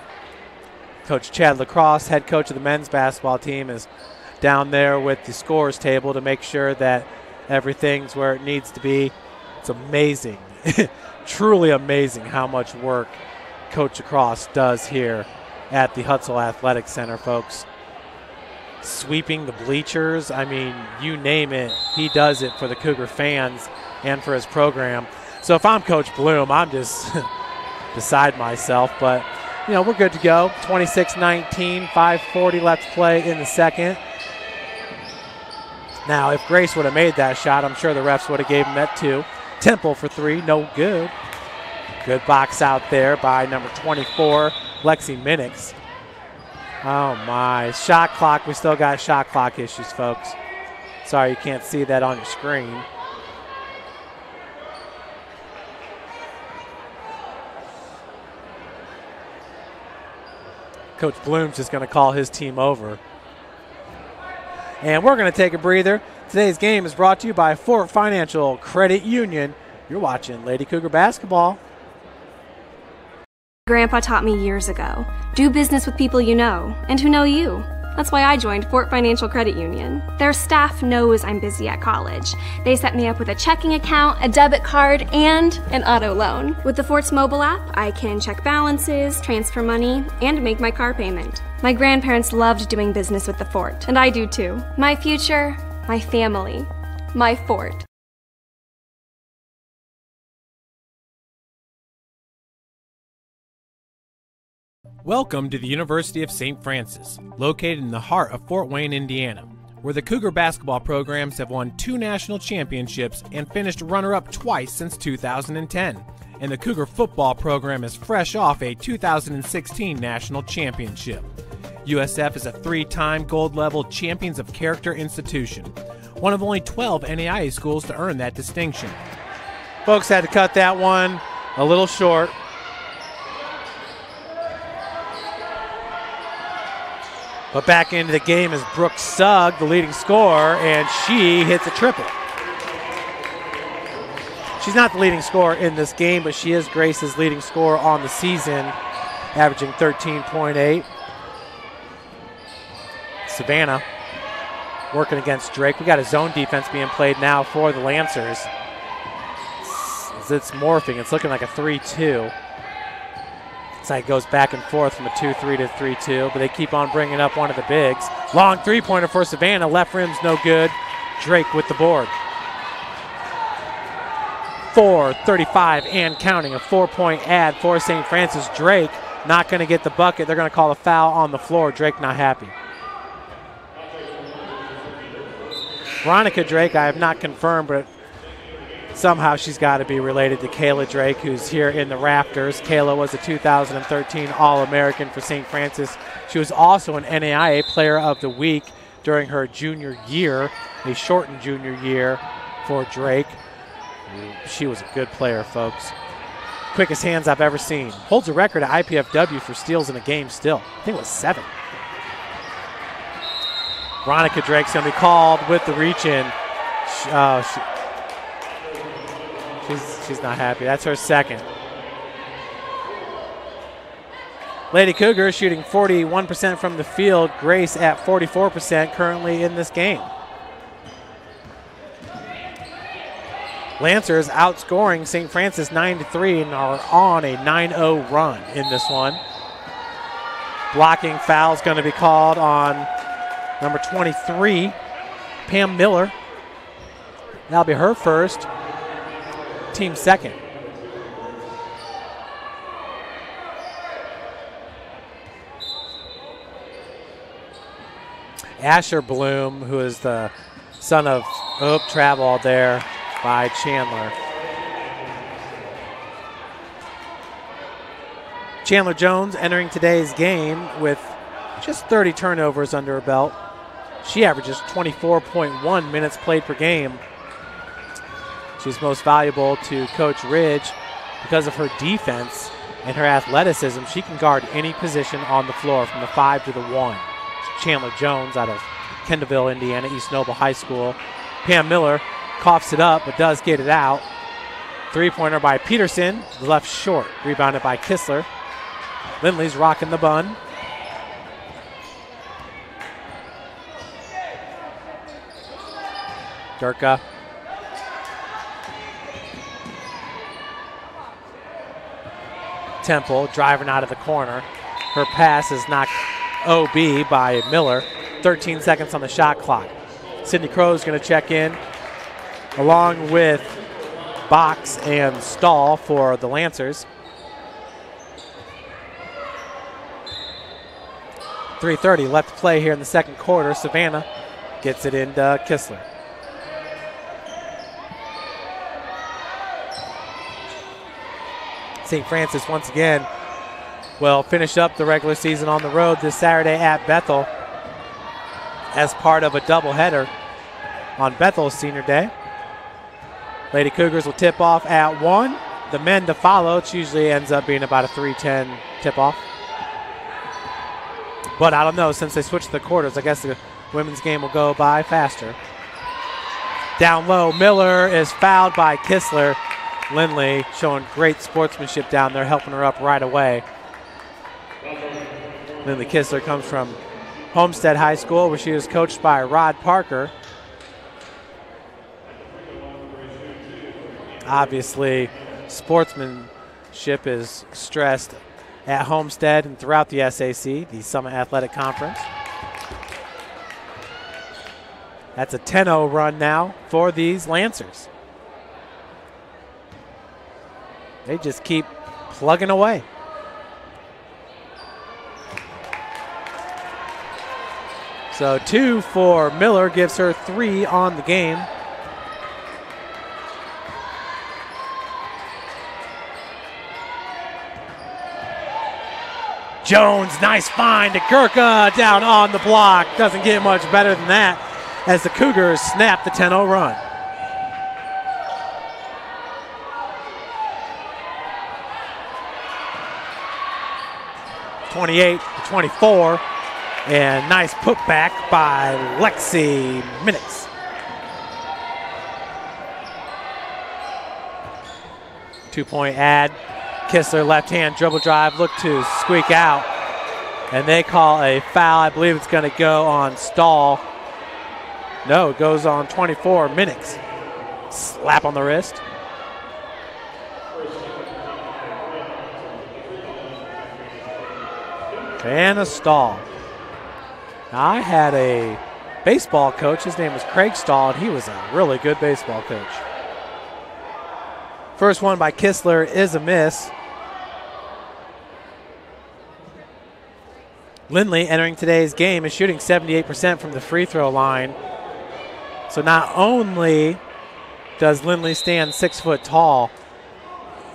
Coach Chad Lacrosse, head coach of the men's basketball team, is down there with the scores table to make sure that everything's where it needs to be. It's amazing, truly amazing how much work Coach Lacrosse does here at the Hutzel Athletic Center, folks. Sweeping the bleachers, I mean, you name it, he does it for the Cougar fans and for his program. So if I'm Coach Bloom, I'm just beside myself. But, you know, we're good to go. 26-19, 5:40 left to play in the second. Now, if Grace would have made that shot, I'm sure the refs would have gave him that too. Temple for 3, no good. Good box out there by number 24, Lexi Minix. Oh, my. Shot clock. We still got shot clock issues, folks. Sorry you can't see that on your screen. Coach Bloom's just going to call his team over. And we're going to take a breather. Today's game is brought to you by Fort Financial Credit Union. You're watching Lady Cougar Basketball. Grandpa taught me years ago, do business with people you know and who know you. That's why I joined Fort Financial Credit Union. Their staff knows I'm busy at college. They set me up with a checking account, a debit card, and an auto loan. With the Fort's mobile app, I can check balances, transfer money, and make my car payment. My grandparents loved doing business with the Fort, and I do too. My future, my family, my Fort. Welcome to the University of St. Francis, located in the heart of Fort Wayne, Indiana, where the Cougar basketball programs have won 2 national championships and finished runner-up twice since 2010. And the Cougar football program is fresh off a 2016 national championship. USF is a 3-time gold-level Champions of Character institution, one of only 12 NAIA schools to earn that distinction. Folks had to cut that one a little short. But back into the game is Brooke Sugg, the leading scorer, and she hits a triple. She's not the leading scorer in this game, but she is Grace's leading scorer on the season, averaging 13.8. Savannah working against Drake. We got a zone defense being played now for the Lancers. It's morphing. It's looking like a 3-2. Looks like it goes back and forth from a 2-3 to 3-2, but they keep on bringing up one of the bigs. Long three-pointer for Savannah. Left rim's no good. Drake with the board. 4:35 and counting. A 4-point ad for St. Francis. Drake not going to get the bucket. They're going to call a foul on the floor. Drake not happy. Veronica Drake, I have not confirmed, but somehow she's got to be related to Kayla Drake, who's here in the rafters. Kayla was a 2013 All-American for St. Francis. She was also an NAIA Player of the Week during her junior year, a shortened junior year for Drake. She was a good player, folks. Quickest hands I've ever seen. Holds a record at IPFW for steals in a game still. I think it was 7. Veronica Drake's going to be called with the reach-in. She's not happy. That's her second. Lady Cougars shooting 41% from the field. Grace at 44% currently in this game. Lancers outscoring St. Francis 9-3 and are on a 9-0 run in this one. Blocking foul's going to be called on number 23, Pam Miller. That'll be her first, team second. Asher Bloom, who is the son of travel there by Chandler. Chandler Jones entering today's game with just 30 turnovers under her belt. She averages 24.1 minutes played per game. She's most valuable to Coach Ridge because of her defense and her athleticism. She can guard any position on the floor from the 5 to the 1. Chandler Jones out of Kendallville, Indiana, East Noble High School. Pam Miller coughs it up but does get it out. Three-pointer by Peterson, left short, rebounded by Kistler. Lindley's rocking the bun. Durka. Temple driving out of the corner. Her pass is knocked OB by Miller. 13 seconds on the shot clock. Sydney Crow is going to check in along with Box and Stahl for the Lancers. 3:30 left to play here in the second quarter. Savannah gets it into Kistler. St. Francis once again will finish up the regular season on the road this Saturday at Bethel as part of a doubleheader on Bethel's senior day. Lady Cougars will tip off at 1. The men to follow. It usually ends up being about a 3:10 tip-off. But I don't know, since they switched the quarters, I guess the women's game will go by faster. Down low, Miller is fouled by Kistler. Lindley showing great sportsmanship down there, helping her up right away. Lindley Kistler comes from Homestead High School, where she was coached by Rod Parker. Obviously, sportsmanship is stressed at Homestead and throughout the SAC, the Summit Athletic Conference. That's a 10-0 run now for these Lancers. They just keep plugging away. So 2 for Miller, gives her 3 on the game. Jones, nice find to Gurka, down on the block. Doesn't get much better than that as the Cougars snap the 10-0 run. (28-24), and nice putback by Lexi Minix. Two-point ad. Kistler left-hand dribble drive, look to squeak out, and they call a foul. I believe it's going to go on Stahl. No, it goes on 24, Minix. Slap on the wrist. and a stall. Now, I had a baseball coach. His name was Craig Stahl, and he was a really good baseball coach. First one by Kistler is a miss. Lindley, entering today's game, is shooting 78% from the free throw line. So not only does Lindley stand 6 foot tall,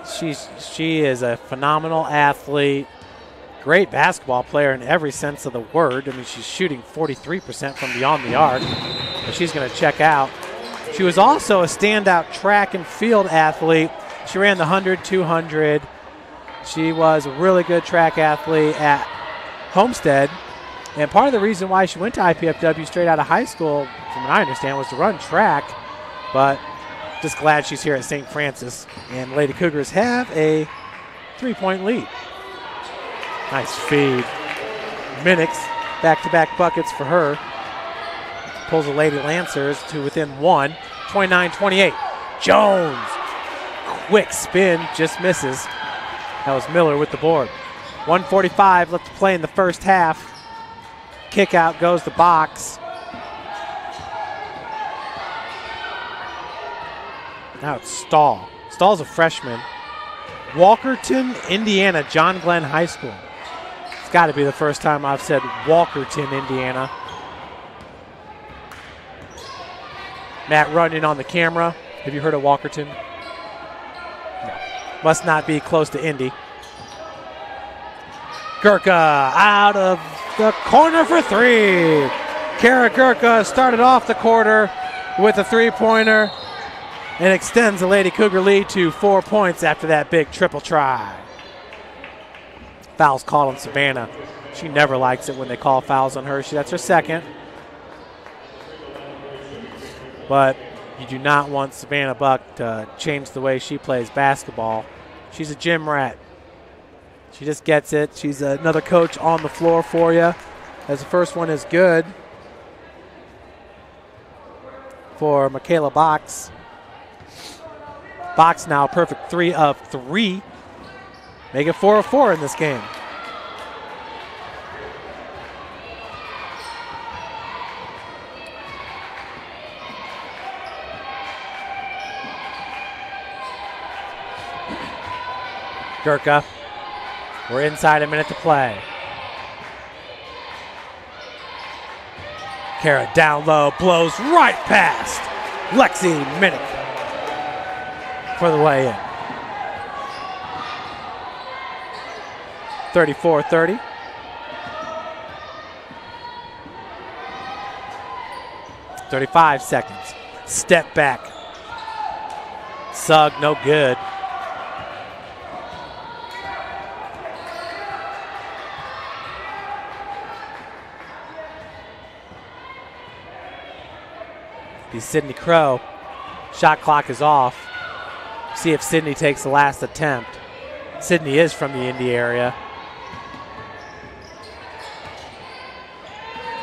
she is a phenomenal athlete, great basketball player in every sense of the word. I mean, she's shooting 43% from beyond the arc, but she's going to check out. She was also a standout track and field athlete. She ran the 100, 200. She was a really good track athlete at Homestead, and part of the reason why she went to IPFW straight out of high school, from what I understand, was to run track, but just glad she's here at St. Francis, and Lady Cougars have a 3-point lead. Nice feed. Minix, back-to-back buckets for her. Pulls the Lady Lancers to within 1, 29-28. Jones, quick spin, just misses. That was Miller with the board. 1:45 left to play in the first half. Kick out goes the box. Now it's Stahl. Stahl's a freshman. Walkerton, Indiana, John Glenn High School. It's got to be the first time I've said Walkerton, Indiana. Matt Runyon on the camera. Have you heard of Walkerton? No. Must not be close to Indy. Gurka out of the corner for 3. Kara Gurka started off the quarter with a 3-pointer and extends the Lady Cougar lead to 4 points after that big triple try. Foul's called on Savannah. She never likes it when they call fouls on her. That's her second. But you do not want Savannah Buck to change the way she plays basketball. She's a gym rat. She just gets it. She's another coach on the floor for you. As the first one is good for Michaela Box. Box now perfect 3 of 3. Make it 4 of 4 in this game. Gurka. We're inside a minute to play. Kara down low, blows right past Lexi Minnick for the way in. 34-30. .35 seconds. Step back. Sugg, no good. Be Sydney Crow. Shot clock is off. See if Sydney takes the last attempt. Sydney is from the Indy area.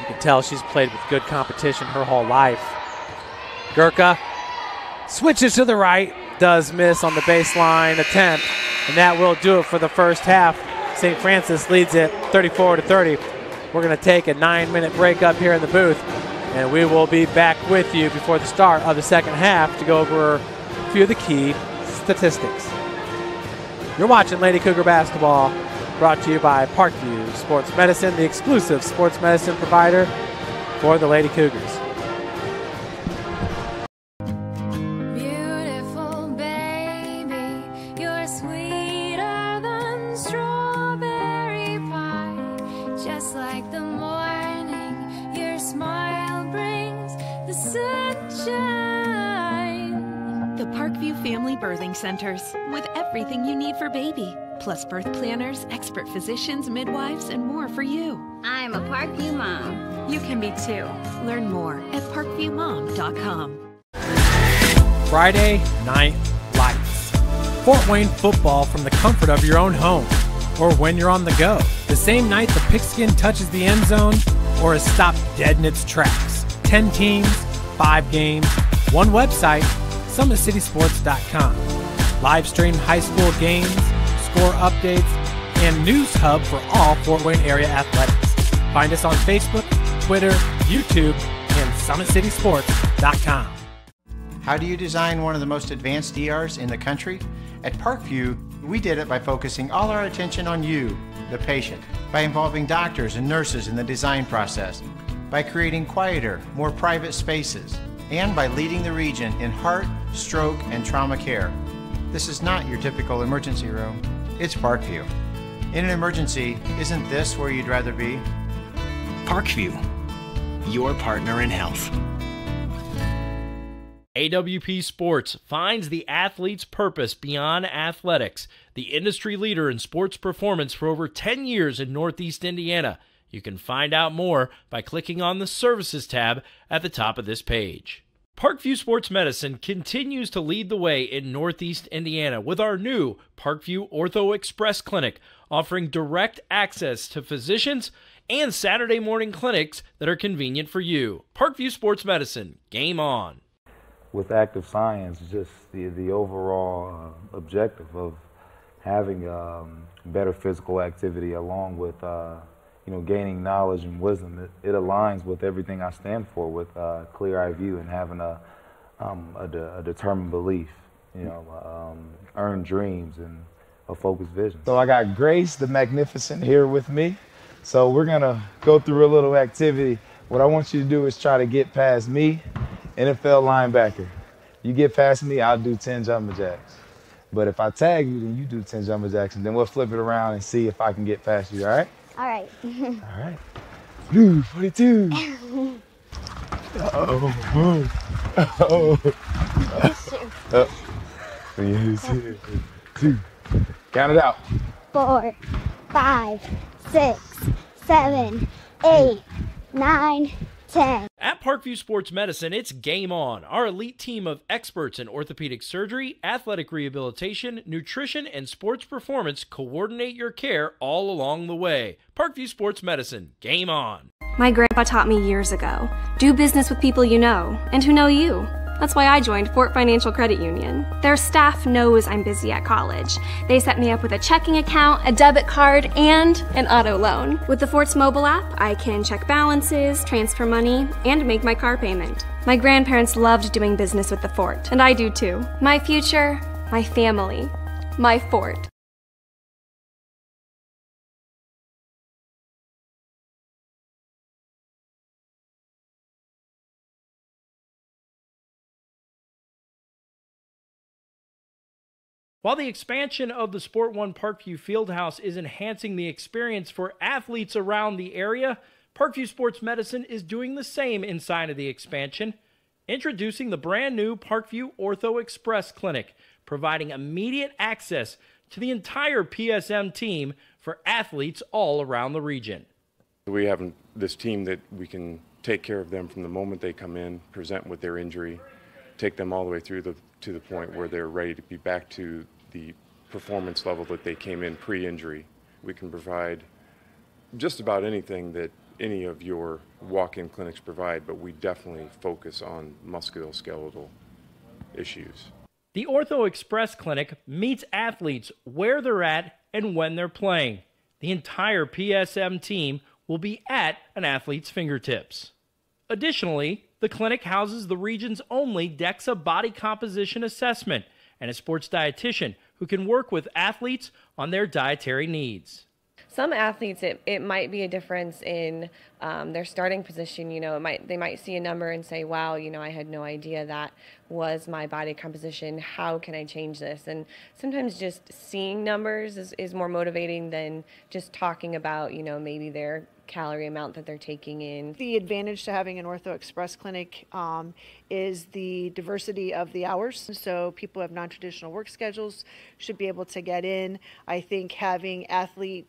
You can tell she's played with good competition her whole life. Gurka switches to the right. Does miss on the baseline attempt. And that will do it for the first half. St. Francis leads it 34-30. We're going to take a 9-minute break up here in the booth. And we will be back with you before the start of the second half to go over a few of the key statistics. You're watching Lady Cougar Basketball, brought to you by Parkview Sports Medicine, the exclusive sports medicine provider for the Lady Cougars. Beautiful baby, you're sweeter than strawberry pie. Just like the morning, your smile brings the sunshine. The Parkview Family Birthing Centers, with everything you need for baby, plus birth planners, expert physicians, midwives, and more for you. I'm a Parkview mom. You can be too. Learn more at parkviewmom.com. Friday Night Lights. Fort Wayne football from the comfort of your own home or when you're on the go. The same night the pigskin touches the end zone or is stopped dead in its tracks. 10 teams, 5 games, one website, SummitCitySports.com. Live stream high school games, score updates, and news hub for all Fort Wayne area athletics. Find us on Facebook, Twitter, YouTube, and SummitCitySports.com. How do you design one of the most advanced ERs in the country? At Parkview, we did it by focusing all our attention on you, the patient, by involving doctors and nurses in the design process, by creating quieter, more private spaces, and by leading the region in heart, stroke, and trauma care. This is not your typical emergency room. It's Parkview. In an emergency, isn't this where you'd rather be? Parkview, your partner in health. AWP Sports finds the athlete's purpose beyond athletics, the industry leader in sports performance for over 10 years in Northeast Indiana. You can find out more by clicking on the Services tab at the top of this page. Parkview Sports Medicine continues to lead the way in Northeast Indiana with our new Parkview Ortho Express Clinic, offering direct access to physicians and Saturday morning clinics that are convenient for you. Parkview Sports Medicine, game on. With active science, just the overall objective of having better physical activity along with gaining knowledge and wisdom, it aligns with everything I stand for, with clear-eye view and having a determined belief, earned dreams and a focused vision. So I got Grace the Magnificent here with me. So we're gonna go through a little activity. What I want you to do is try to get past me, NFL linebacker. You get past me, I'll do 10 jumping jacks. But if I tag you, then you do 10 jumping jacks, and then we'll flip it around and see if I can get past you, all right? All right. All right. Blue 42. Uh-oh. Uh-oh. Uh-oh. 2. Count it out. 4, 5, 6, 7, 8, 9, 10. At Parkview Sports Medicine, it's game on. Our elite team of experts in orthopedic surgery, athletic rehabilitation, nutrition, and sports performance coordinate your care all along the way. Parkview Sports Medicine, game on. My grandpa taught me years ago, do business with people you know and who know you. That's why I joined Fort Financial Credit Union. Their staff knows I'm busy at college. They set me up with a checking account, a debit card, and an auto loan. With the Fort's mobile app, I can check balances, transfer money, and make my car payment. My grandparents loved doing business with the Fort, and I do too. My future, my family, my Fort. While the expansion of the Sport One Parkview Fieldhouse is enhancing the experience for athletes around the area, Parkview Sports Medicine is doing the same inside of the expansion, introducing the brand new Parkview Ortho Express Clinic, providing immediate access to the entire PSM team for athletes all around the region. We have this team that we can take care of them from the moment they come in, present with their injury, take them all the way through to the point where they're ready to be back to the performance level that they came in pre-injury. We can provide just about anything that any of your walk-in clinics provide, but we definitely focus on musculoskeletal issues. The Ortho Express Clinic meets athletes where they're at and when they're playing. The entire PSM team will be at an athlete's fingertips. Additionally, the clinic houses the region's only DEXA body composition assessment and a sports dietitian who can work with athletes on their dietary needs. Some athletes, it might be a difference in their starting position. They might see a number and say, wow, I had no idea that was my body composition. How can I change this? And sometimes just seeing numbers is more motivating than just talking about, maybe their calorie amount that they're taking in. The advantage to having an Ortho Express Clinic is the diversity of the hours. So people who have non-traditional work schedules should be able to get in. I think having athlete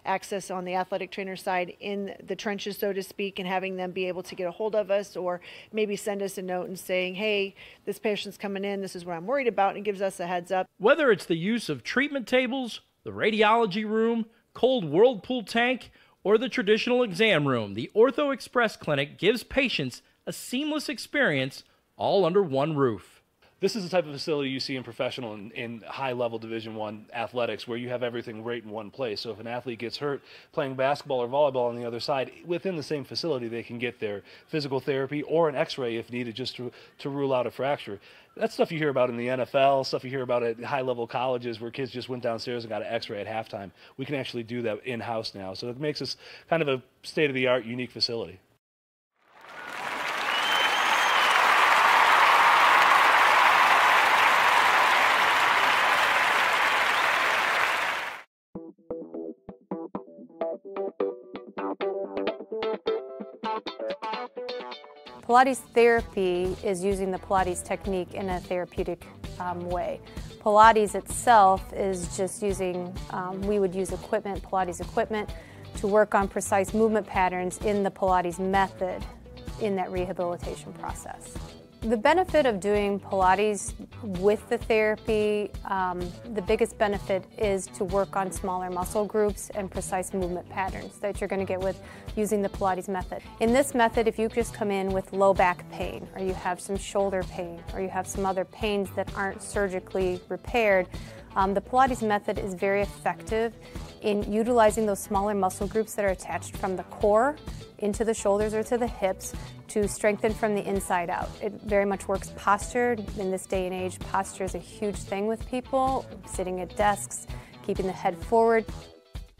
access on the athletic trainer side in the trenches, so to speak, and having them be able to get a hold of us or maybe send us a note and saying, hey, this patient's coming in, this is what I'm worried about, and gives us a heads up. Whether it's the use of treatment tables, the radiology room, cold whirlpool tank, or the traditional exam room, the Ortho Express Clinic gives patients a seamless experience all under one roof. This is the type of facility you see in professional and high-level Division I athletics, where you have everything right in one place. So if an athlete gets hurt playing basketball or volleyball on the other side, within the same facility, they can get their physical therapy or an x-ray if needed, just to rule out a fracture. That's stuff you hear about in the NFL, stuff you hear about at high-level colleges where kids just went downstairs and got an x-ray at halftime. We can actually do that in-house now. So it makes us kind of a state-of-the-art, unique facility. Pilates therapy is using the Pilates technique in a therapeutic way. Pilates itself is just using, we would use equipment, Pilates equipment, to work on precise movement patterns in the Pilates method in that rehabilitation process. The benefit of doing Pilates with the therapy, the biggest benefit is to work on smaller muscle groups and precise movement patterns that you're going to get with using the Pilates method. In this method, if you just come in with low back pain, or you have some shoulder pain, or you have some other pains that aren't surgically repaired, the Pilates method is very effective in utilizing those smaller muscle groups that are attached from the core into the shoulders or to the hips to strengthen from the inside out. It very much works posture. In this day and age, posture is a huge thing with people, sitting at desks, keeping the head forward.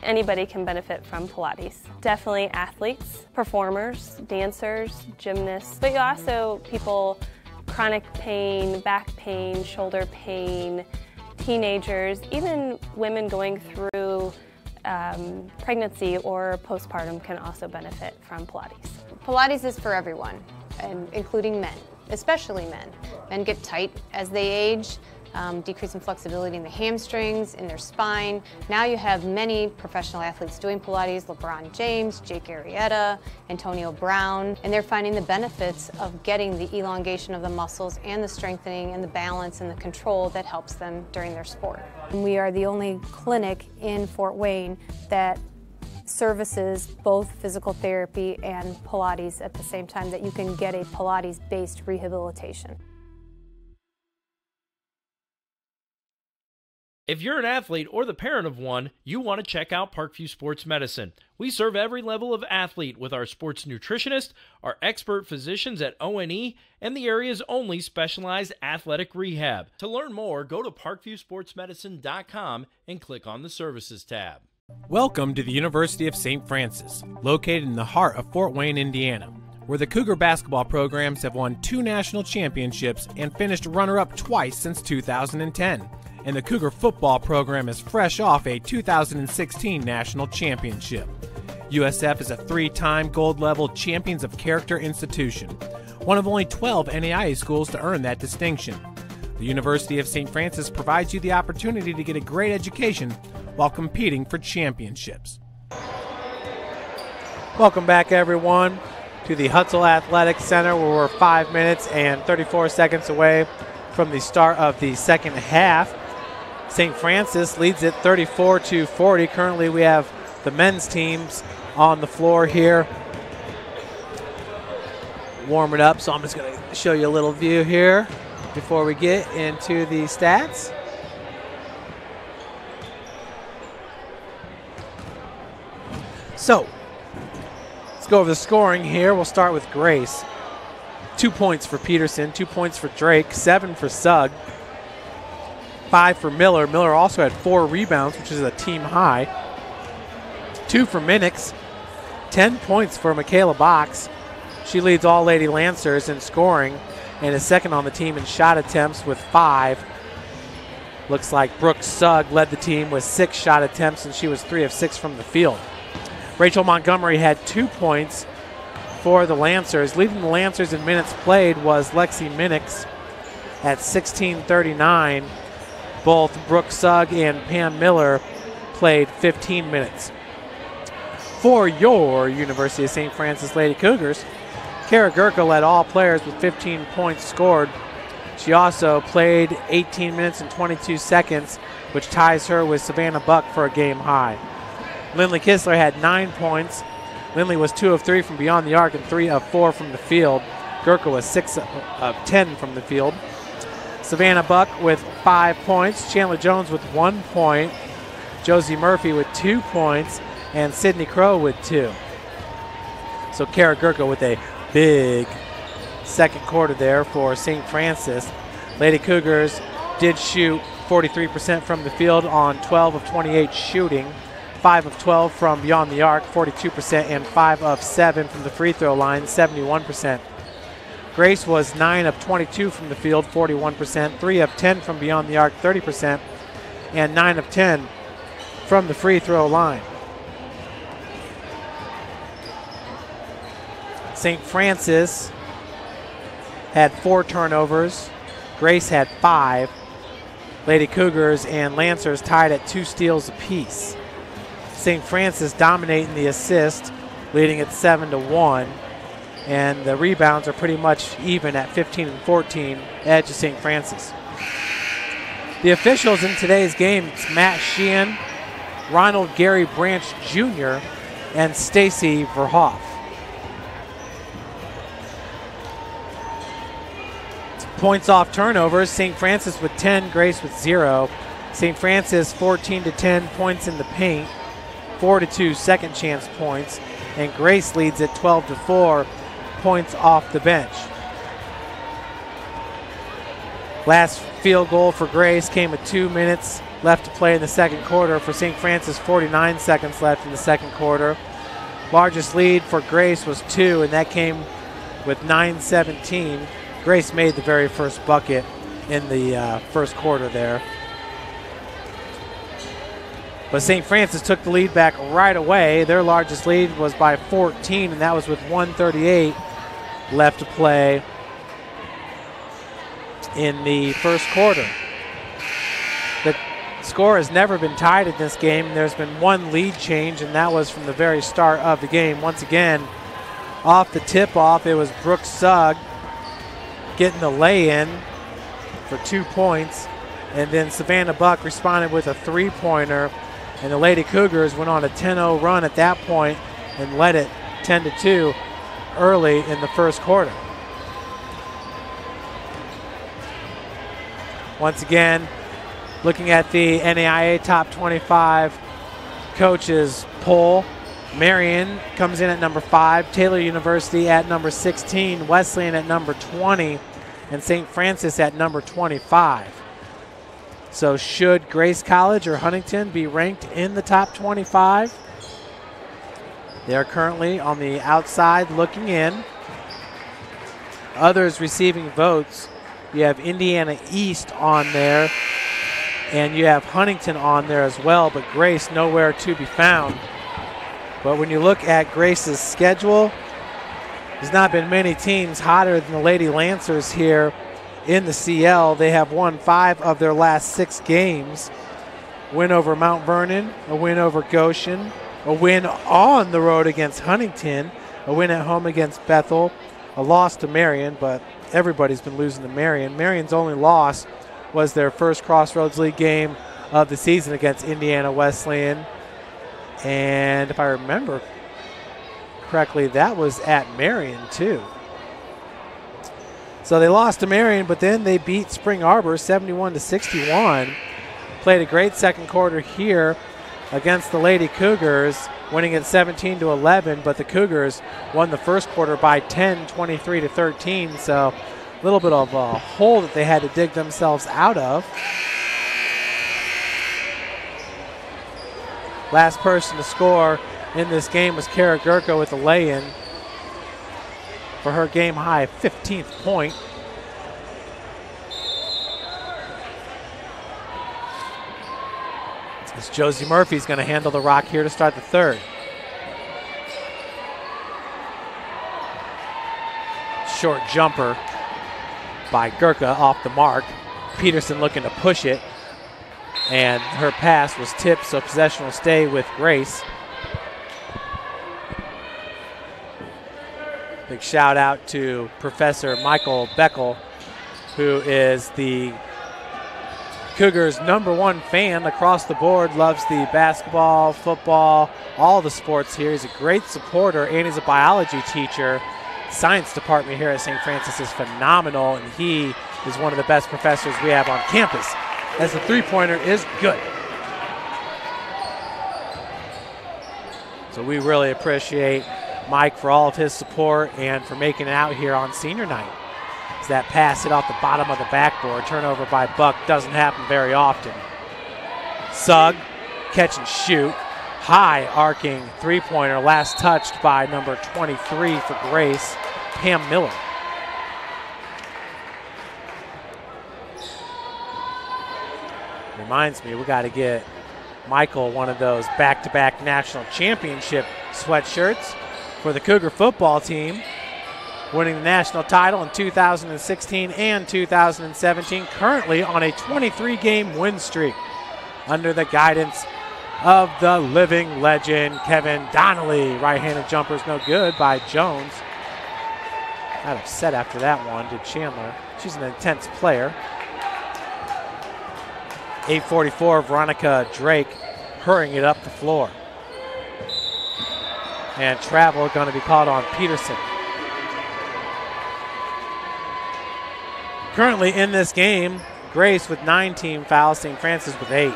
Anybody can benefit from Pilates. Definitely athletes, performers, dancers, gymnasts, but you also people, chronic pain, back pain, shoulder pain, teenagers, even women going through pregnancy or postpartum can also benefit from Pilates. Pilates is for everyone, and including men, especially men. Men get tight as they age, decrease in flexibility in the hamstrings, in their spine. Now you have many professional athletes doing Pilates, LeBron James, Jake Arrieta, Antonio Brown, and they're finding the benefits of getting the elongation of the muscles and the strengthening and the balance and the control that helps them during their sport. And we are the only clinic in Fort Wayne that services both physical therapy and Pilates at the same time, that you can get a Pilates-based rehabilitation. If you're an athlete or the parent of one, you want to check out Parkview Sports Medicine. We serve every level of athlete with our sports nutritionist, our expert physicians at O&E, and the area's only specialized athletic rehab. To learn more, go to parkviewsportsmedicine.com and click on the Services tab. Welcome to the University of St. Francis, located in the heart of Fort Wayne, Indiana, where the Cougar basketball programs have won 2 national championships and finished runner-up twice since 2010. And the Cougar football program is fresh off a 2016 national championship. USF is a 3-time gold-level Champions of Character institution, one of only 12 NAIA schools to earn that distinction. The University of St. Francis provides you the opportunity to get a great education while competing for championships. Welcome back, everyone, to the Hutzel Athletic Center, where we're 5 minutes and 34 seconds away from the start of the second half. St. Francis leads it 34-40. Currently, we have the men's teams on the floor here warming up, so I'm just going to show you a little view here before we get into the stats. So, let's go over the scoring here. We'll start with Grace. 2 points for Peterson, 2 points for Drake, 7 for Sugg, 5 for Miller. Miller also had 4 rebounds, which is a team high. 2 for Minix, 10 points for Michaela Box. She leads all Lady Lancers in scoring and is second on the team in shot attempts with 5. Looks like Brooke Sugg led the team with 6 shot attempts, and she was 3 of 6 from the field. Rachel Montgomery had 2 points for the Lancers. Leading the Lancers in minutes played was Lexi Minix at 16:39. Both Brooke Sugg and Pam Miller played 15 minutes. For your University of St. Francis Lady Cougars, Kara Gurka led all players with 15 points scored. She also played 18 minutes and 22 seconds, which ties her with Savannah Buck for a game high. Lindley Kistler had 9 points. Lindley was 2 of 3 from beyond the arc and 3 of 4 from the field. Gurka was 6 of 10 from the field. Savannah Buck with 5 points. Chandler Jones with 1 point. Josie Murphy with 2 points. And Sydney Crow with 2. So Kara Gurka with a big second quarter there for St. Francis. Lady Cougars did shoot 43% from the field on 12 of 28 shooting. 5 of 12 from beyond the arc, 42%, and 5 of 7 from the free throw line, 71%. Grace was 9 of 22 from the field, 41%, 3 of 10 from beyond the arc, 30%, and 9 of 10 from the free throw line. St. Francis had 4 turnovers. Grace had 5. Lady Cougars and Lancers tied at 2 steals apiece. St. Francis dominating the assist, leading at 7-1. And the rebounds are pretty much even at 15 and 14, edge of St. Francis. The officials in today's game, it's Matt Sheehan, Ronald Gary Branch Jr., and Stacy Verhoff. Points off turnovers, St. Francis with 10, Grace with 0. St. Francis 14-10 points in the paint, 4-2 second chance points, and Grace leads at 12-4 points off the bench. Last field goal for Grace came with 2 minutes left to play in the second quarter. For St. Francis, 49 seconds left in the second quarter. Largest lead for Grace was 2, and that came with 9:17. Grace made the very first bucket in the first quarter there. But St. Francis took the lead back right away. Their largest lead was by 14, and that was with 1:38 left to play in the first quarter. The score has never been tied in this game. There's been one lead change, and that was from the very start of the game. Once again, off the tip-off, it was Brooke Sugg getting the lay-in for 2 points, and then Savannah Buck responded with a 3-pointer, and the Lady Cougars went on a 10-0 run at that point and led it 10-2 early in the first quarter. Once again, looking at the NAIA Top 25 coaches poll, Marion comes in at number 5, Taylor University at number 16, Wesleyan at number 20, and St. Francis at number 25. So should Grace College or Huntington be ranked in the top 25? They're currently on the outside looking in. Others receiving votes, you have Indiana East on there, and you have Huntington on there as well, but Grace nowhere to be found. But when you look at Grace's schedule, there's not been many teams hotter than the Lady Lancers here in the CL. They have won 5 of their last 6 games. Win over Mount Vernon, a win over Goshen, a win on the road against Huntington, a win at home against Bethel, a loss to Marion, but everybody's been losing to Marion. Marion's only loss was their first Crossroads League game of the season against Indiana Wesleyan. And if I remember correctly, that was at Marion too. So they lost to Marion, but then they beat Spring Arbor 71-61. Played a great second quarter here against the Lady Cougars, winning at 17-11, but the Cougars won the first quarter by 10, 23-13. So a little bit of a hole that they had to dig themselves out of. Last person to score in this game was Kara Gurka with a lay-in for her game-high 15th point. As Josie Murphy's going to handle the rock here to start the third. Short jumper by Gurka off the mark. Peterson looking to push it, and her pass was tipped, so possession will stay with Grace. Big shout out to Professor Michael Beckel, who is the Cougars' #1 fan across the board, loves the basketball, football, all the sports here. He's a great supporter, and he's a biology teacher science department here at St. Francis is phenomenal, and he is one of the best professors we have on campus, as the three-pointer is good. So we really appreciate Mike for all of his support and for making it out here on senior night. As that pass hit off the bottom of the backboard, turnover by Buck doesn't happen very often. Sugg, catch and shoot. High arcing three-pointer, last touched by number 23 for Grace, Pam Miller. Reminds me, we got to get Michael one of those back-to-back national championship sweatshirts for the Cougar football team, winning the national title in 2016 and 2017, currently on a 23-game win streak under the guidance of the living legend, Kevin Donnelly. Right-handed jumper's no good by Jones. Got upset after that one, did Chandler. She's an intense player. 8:44, Veronica Drake hurrying it up the floor. And travel going to be called on Peterson. Currently in this game, Grace with 9 team fouls, St. Francis with 8.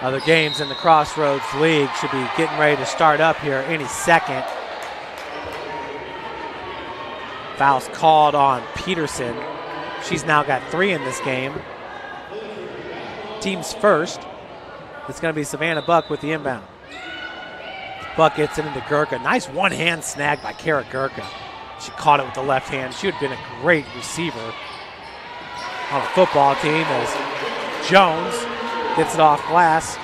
Other games in the Crossroads League should be getting ready to start up here any second. Fouls called on Peterson. She's now got 3 in this game. Team's first. It's going to be Savannah Buck with the inbound. Buck gets it into Gurka. Nice one-hand snag by Kara Gurka. She caught it with the left hand. She would have been a great receiver on a football team as Jones gets it off glass.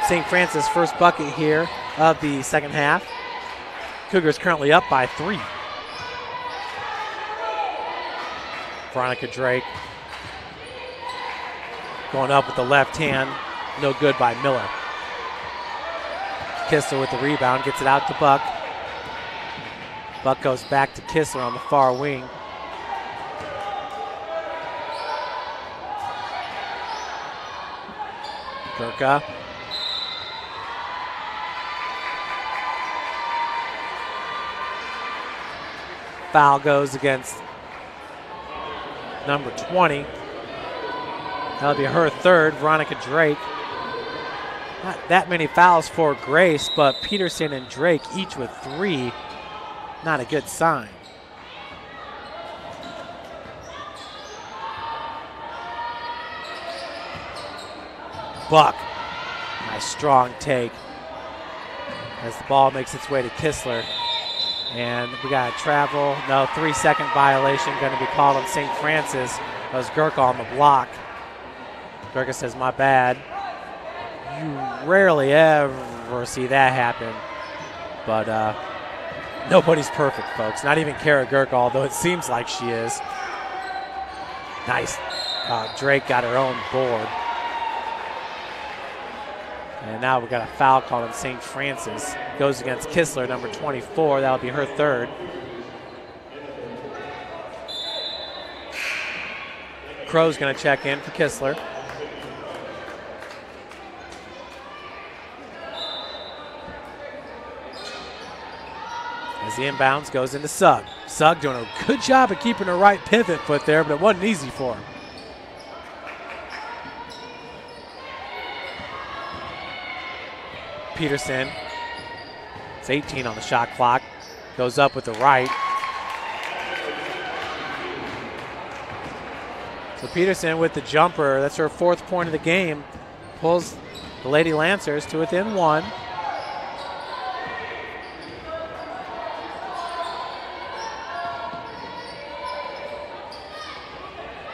St. Francis first bucket here of the second half. Cougars currently up by 3. Veronica Drake going up with the left hand. No good by Miller. Kistler with the rebound, gets it out to Buck. Buck goes back to Kistler on the far wing. Gurka. Foul goes against number 20. That'll be her third, Veronica Drake. Not that many fouls for Grace, but Peterson and Drake each with 3. Not a good sign. Buck, nice strong take as the ball makes its way to Kistler. And we got a travel, no, 3-second violation going to be called on St. Francis. That was Gurka on the block. Gurka says, my bad. You rarely ever see that happen. But nobody's perfect, folks. Not even Kara Gurka, although it seems like she is. Nice. Drake got her own board. And now we got a foul called on St. Francis. Goes against Kistler, number 24. That'll be her third. Crow's going to check in for Kistler. As the inbounds goes into Sugg. Sugg doing a good job of keeping her right pivot foot there, but it wasn't easy for him. Peterson. It's 18 on the shot clock. Goes up with the right. So Peterson with the jumper. That's her 4th point of the game. Pulls the Lady Lancers to within 1.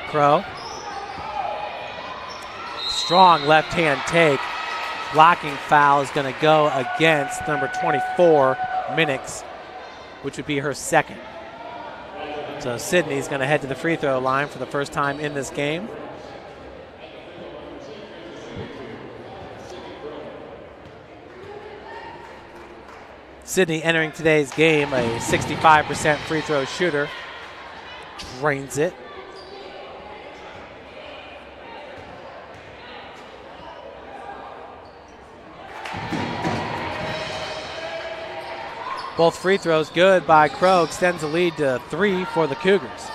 Crow. Strong left-hand take. Blocking foul is going to go against number 24, Minix, which would be her second. So Sydney's going to head to the free throw line for the first time in this game. Sydney entering today's game, a 65% free throw shooter. Drains it. Both free throws good by Crow, extends the lead to 3 for the Cougars.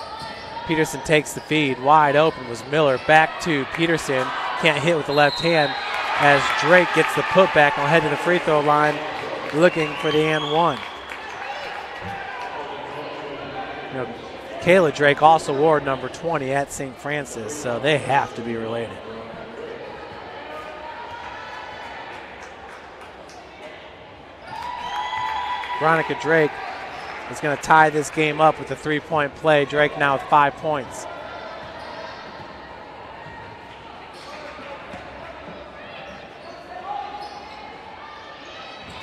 Peterson takes the feed, wide open was Miller, back to Peterson, can't hit with the left hand as Drake gets the putback and will head to the free throw line looking for the and one. You know, Kayla Drake also wore number 20 at St. Francis, so they have to be related. Veronica Drake is going to tie this game up with a three-point play. Drake now with 5 points.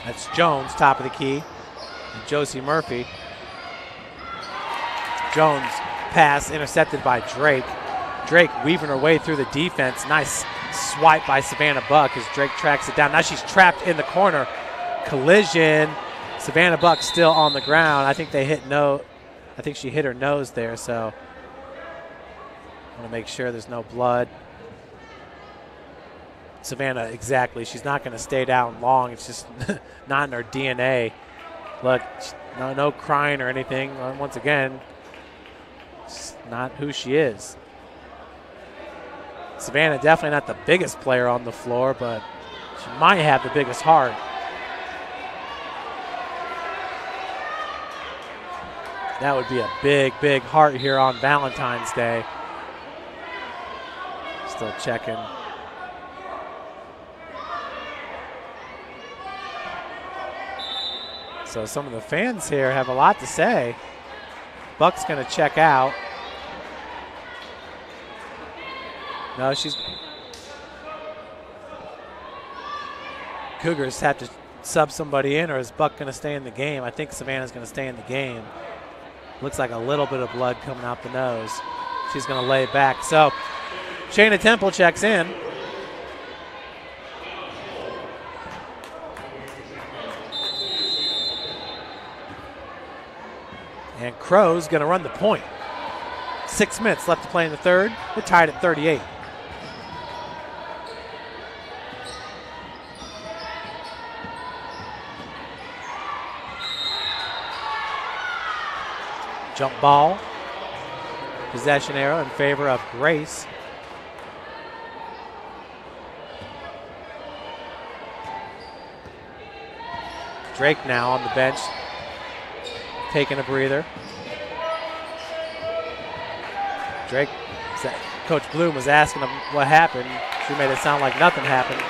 That's Jones, top of the key, and Josie Murphy. Jones pass intercepted by Drake. Drake weaving her way through the defense. Nice swipe by Savannah Buck as Drake tracks it down. Now she's trapped in the corner. Collision. Savannah Buck still on the ground. I think she hit her nose there, so I want to make sure there's no blood. Savannah, exactly. She's not going to stay down long. It's just not in her DNA. Look, no crying or anything. Once again, it's not who she is. Savannah definitely not the biggest player on the floor, but she might have the biggest heart. That would be a big, big heart here on Valentine's Day. Still checking. So some of the fans here have a lot to say. Buck's going to check out. No, Cougars have to sub somebody in, or is Buck going to stay in the game? I think Savannah's going to stay in the game. Looks like a little bit of blood coming out the nose. She's going to lay back. So Shayna Temple checks in. And Crow's going to run the point. 6 minutes left to play in the third. We're tied at 38. Jump ball. Possession arrow in favor of Grace. Drake now on the bench, taking a breather. Drake, Coach Bloom was asking him what happened. She made it sound like nothing happened.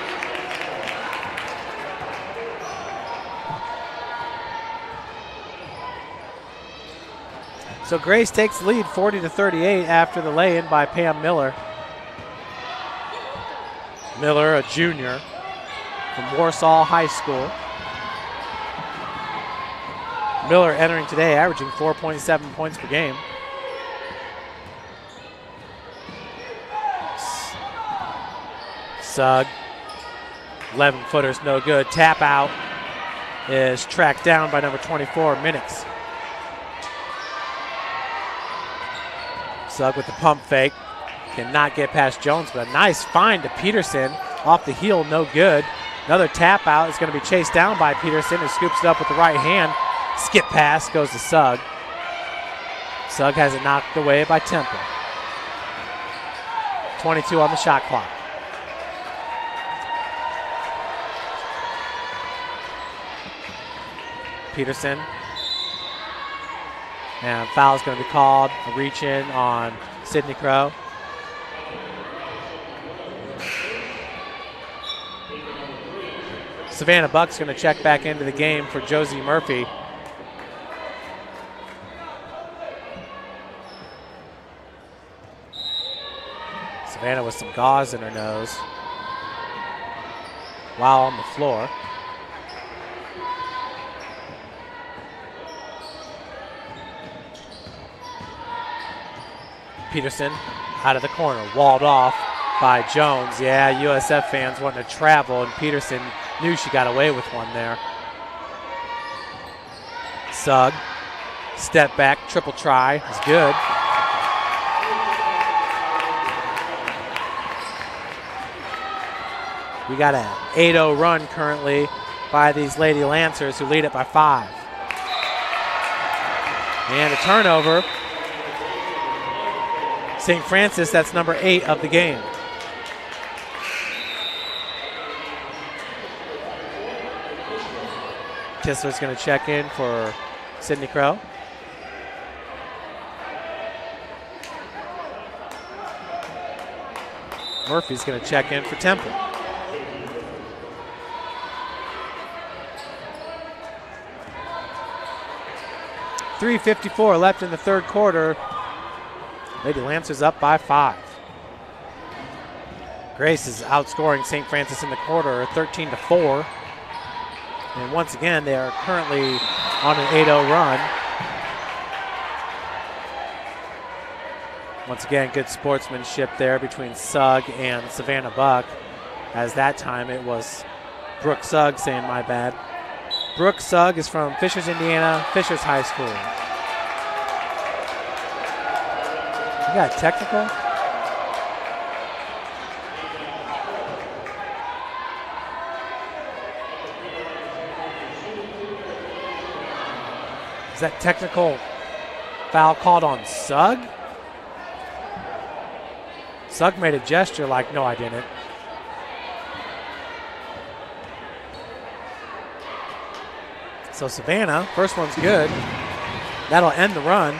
So Grace takes the lead 40-38 after the lay-in by Pam Miller. Miller, a junior from Warsaw High School. Miller entering today averaging 4.7 points per game. Sugg, 11-footers, no good. Tap out is tracked down by number 24, Minix. Sugg with the pump fake. Cannot get past Jones, but a nice find to Peterson. Off the heel, no good. Another tap out is going to be chased down by Peterson, who scoops it up with the right hand. Skip pass goes to Sugg. Sugg has it knocked away by Temple. 22 on the shot clock. Peterson. And foul's going to be called. A reach in on Sydney Crow. Savannah Buck's going to check back into the game for Josie Murphy. Savannah with some gauze in her nose while on the floor. Peterson out of the corner, walled off by Jones. Yeah, USF fans wanting to travel, and Peterson knew she got away with one there. Sugg, step back, triple try, is good. We got an 8-0 run currently by these Lady Lancers, who lead it by 5. And a turnover. St. Francis, that's number 8 of the game. Kistler's going to check in for Sydney Crow. Murphy's going to check in for Temple. .354 left in the third quarter. Lady Lancers up by 5. Grace is outscoring St. Francis in the quarter 13-4. And once again, they are currently on an 8-0 run. Once again, good sportsmanship there between Sugg and Savannah Buck. As that time it was Brooke Sugg saying my bad. Brooke Sugg is from Fishers, Indiana, Fishers High School. You got technical? Is that technical foul called on Sugg? Sugg made a gesture like, no, I didn't. So Savannah, first one's good. That'll end the run.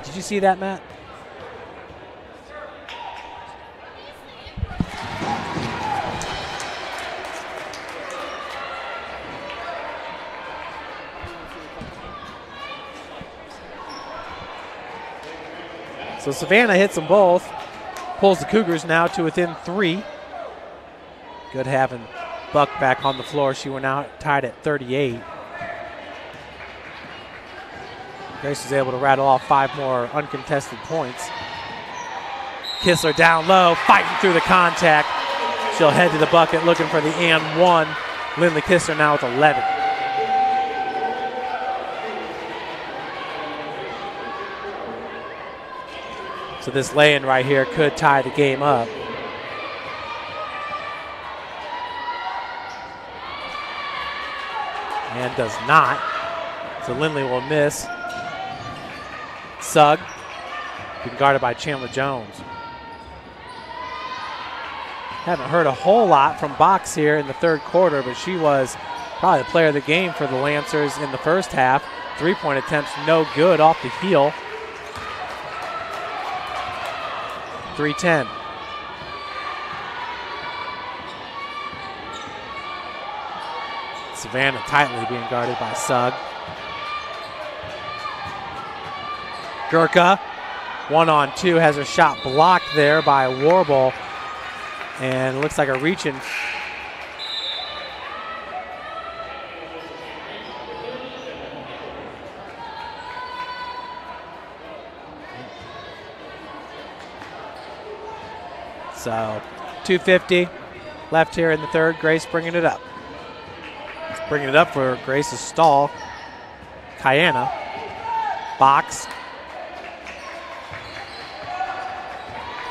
Did you see that, Matt? So Savannah hits them both, pulls the Cougars now to within 3. Good having Buck back on the floor. She went out tied at 38. Grace was able to rattle off 5 more uncontested points. Kistler down low, fighting through the contact. She'll head to the bucket looking for the and 1. Lindley Kistler now with 11. So this lay-in right here could tie the game up. And does not. So Lindley will miss. Sugg, being guarded by Chandler Jones. Haven't heard a whole lot from Box here in the third quarter, but she was probably the player of the game for the Lancers in the first half. 3-point attempts no good off the heel. 3-10. Savannah tightly being guarded by Sugg. Gurka, 1-on-2, has her shot blocked there by Warble. And it looks like a reach-in. So 2:50 left here in the third. Grace bringing it up. Bringing it up for Grace's stall. Kayana. Box.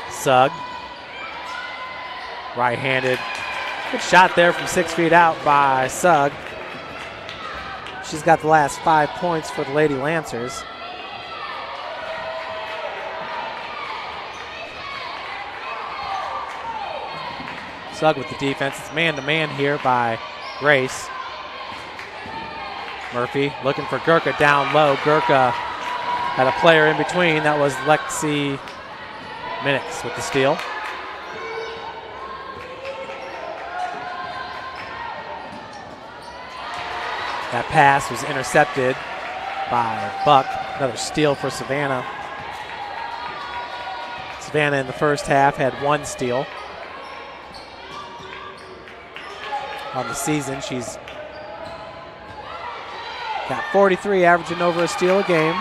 Sugg. Right-handed. Good shot there from 6 feet out by Sugg. She's got the last 5 points for the Lady Lancers. Sugg with the defense. It's man-to-man here by Grace. Murphy looking for Gurka down low. Gurka had a player in between. That was Lexi Minix with the steal. That pass was intercepted by Buck. Another steal for Savannah. Savannah in the first half had 1 steal. On the season, she's got 43, averaging over a steal a game.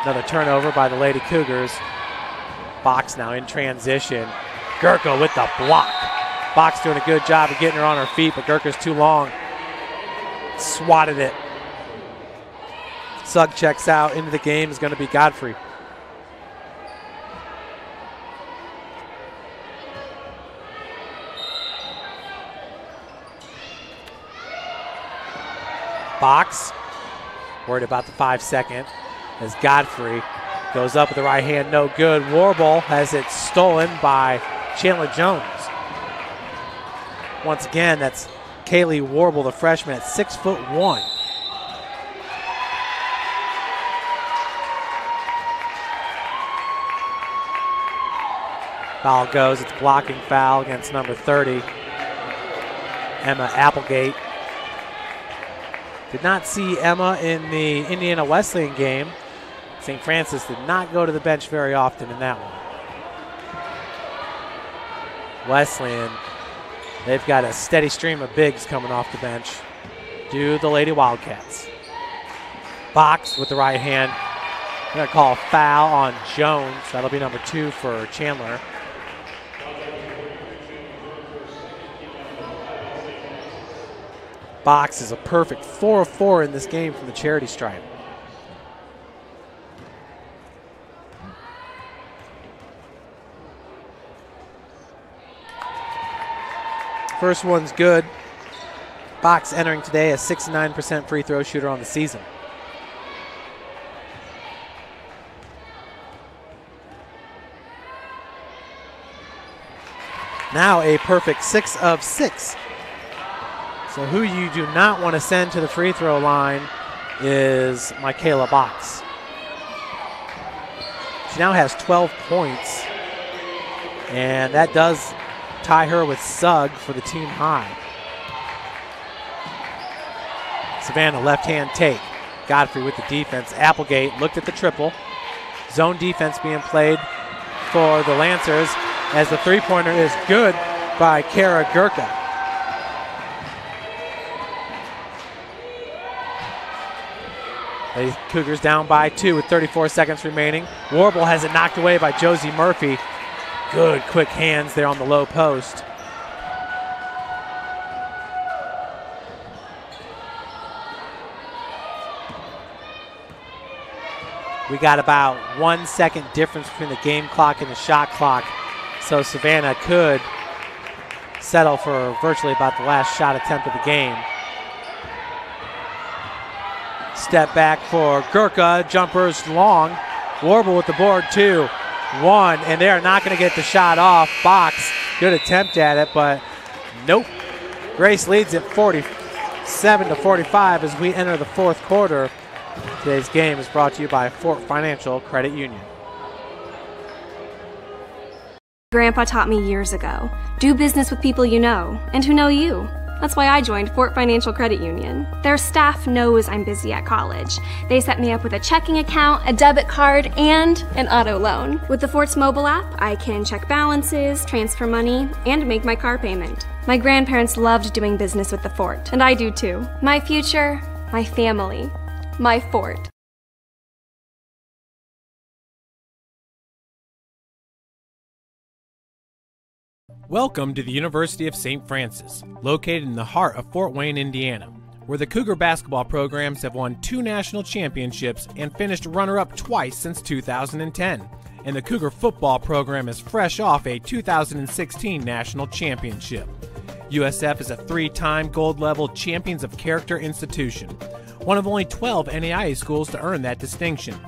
Another turnover by the Lady Cougars. Box now in transition. Gurka with the block. Box doing a good job of getting her on her feet, but Gurka's too long. Swatted it. Sugg checks out. Into the game is going to be Godfrey. Box, worried about the 5-second, as Godfrey goes up with the right hand, no good. Warble has it stolen by Chandler Jones. Once again, that's Kaylee Warble, the freshman, at 6'1". Foul goes, it's blocking foul against number 30, Emma Applegate. Did not see Emma in the Indiana Wesleyan game. St. Francis did not go to the bench very often in that one. Wesleyan, they've got a steady stream of bigs coming off the bench. Do the Lady Wildcats. Box with the right hand. They're going to call a foul on Jones. That'll be number 2 for Chandler. Box is a perfect 4 of 4 in this game from the charity stripe. First one's good. Box entering today a 69% free throw shooter on the season. Now a perfect 6 of 6. So who you do not want to send to the free throw line is Michaela Box. She now has 12 points, and that does tie her with Sugg for the team high. Savannah left hand take. Godfrey with the defense. Applegate looked at the triple. Zone defense being played for the Lancers as the three-pointer is good by Kara Gurka. The Cougars down by 2 with 34 seconds remaining. Warble has it knocked away by Josie Murphy. Good quick hands there on the low post. We got about 1 second difference between the game clock and the shot clock. So Savannah could settle for virtually about the last shot attempt of the game. Step back for Gurka, jumpers long. Warble with the board, 2-1, and they are not going to get the shot off. Box, good attempt at it, but nope. Grace leads it 47-45 as we enter the fourth quarter. Today's game is brought to you by Fort Financial Credit Union. Grandpa taught me years ago, do business with people you know and who know you. That's why I joined Fort Financial Credit Union. Their staff knows I'm busy at college. They set me up with a checking account, a debit card, and an auto loan. With the Fort's mobile app, I can check balances, transfer money, and make my car payment. My grandparents loved doing business with the Fort, and I do too. My future, my family, my Fort. Welcome to the University of St. Francis, located in the heart of Fort Wayne, Indiana, where the Cougar basketball programs have won 2 national championships and finished runner-up twice since 2010. And the Cougar football program is fresh off a 2016 national championship. USF is a 3-time gold-level Champions of Character institution, one of only 12 NAIA schools to earn that distinction.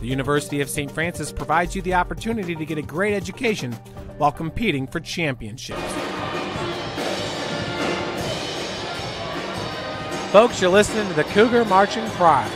The University of St. Francis provides you the opportunity to get a great education while competing for championships. Folks, you're listening to the Cougar Marching Pride.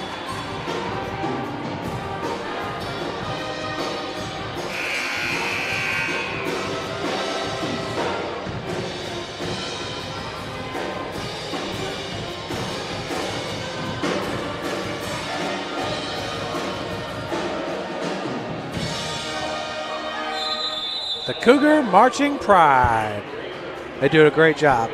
The Cougar Marching Pride. They do a great job.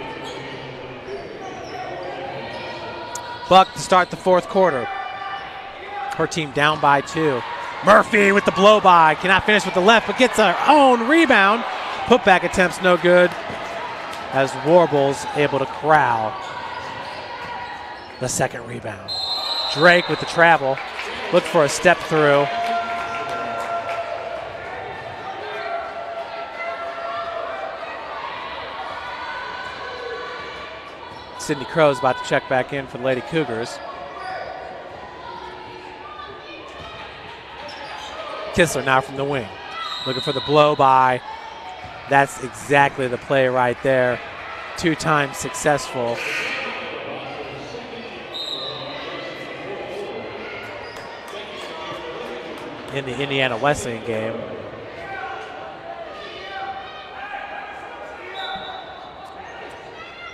Buck to start the fourth quarter. Her team down by 2. Murphy with the blow-by. Cannot finish with the left, but gets her own rebound. Putback attempts no good as Warble's able to corral the second rebound. Drake with the travel. Looked for a step through. Sidney Crow's about to check back in for the Lady Cougars. Kistler now from the wing. Looking for the blow by. That's exactly the play right there. 2 times successful. In the Indiana Wesleyan game.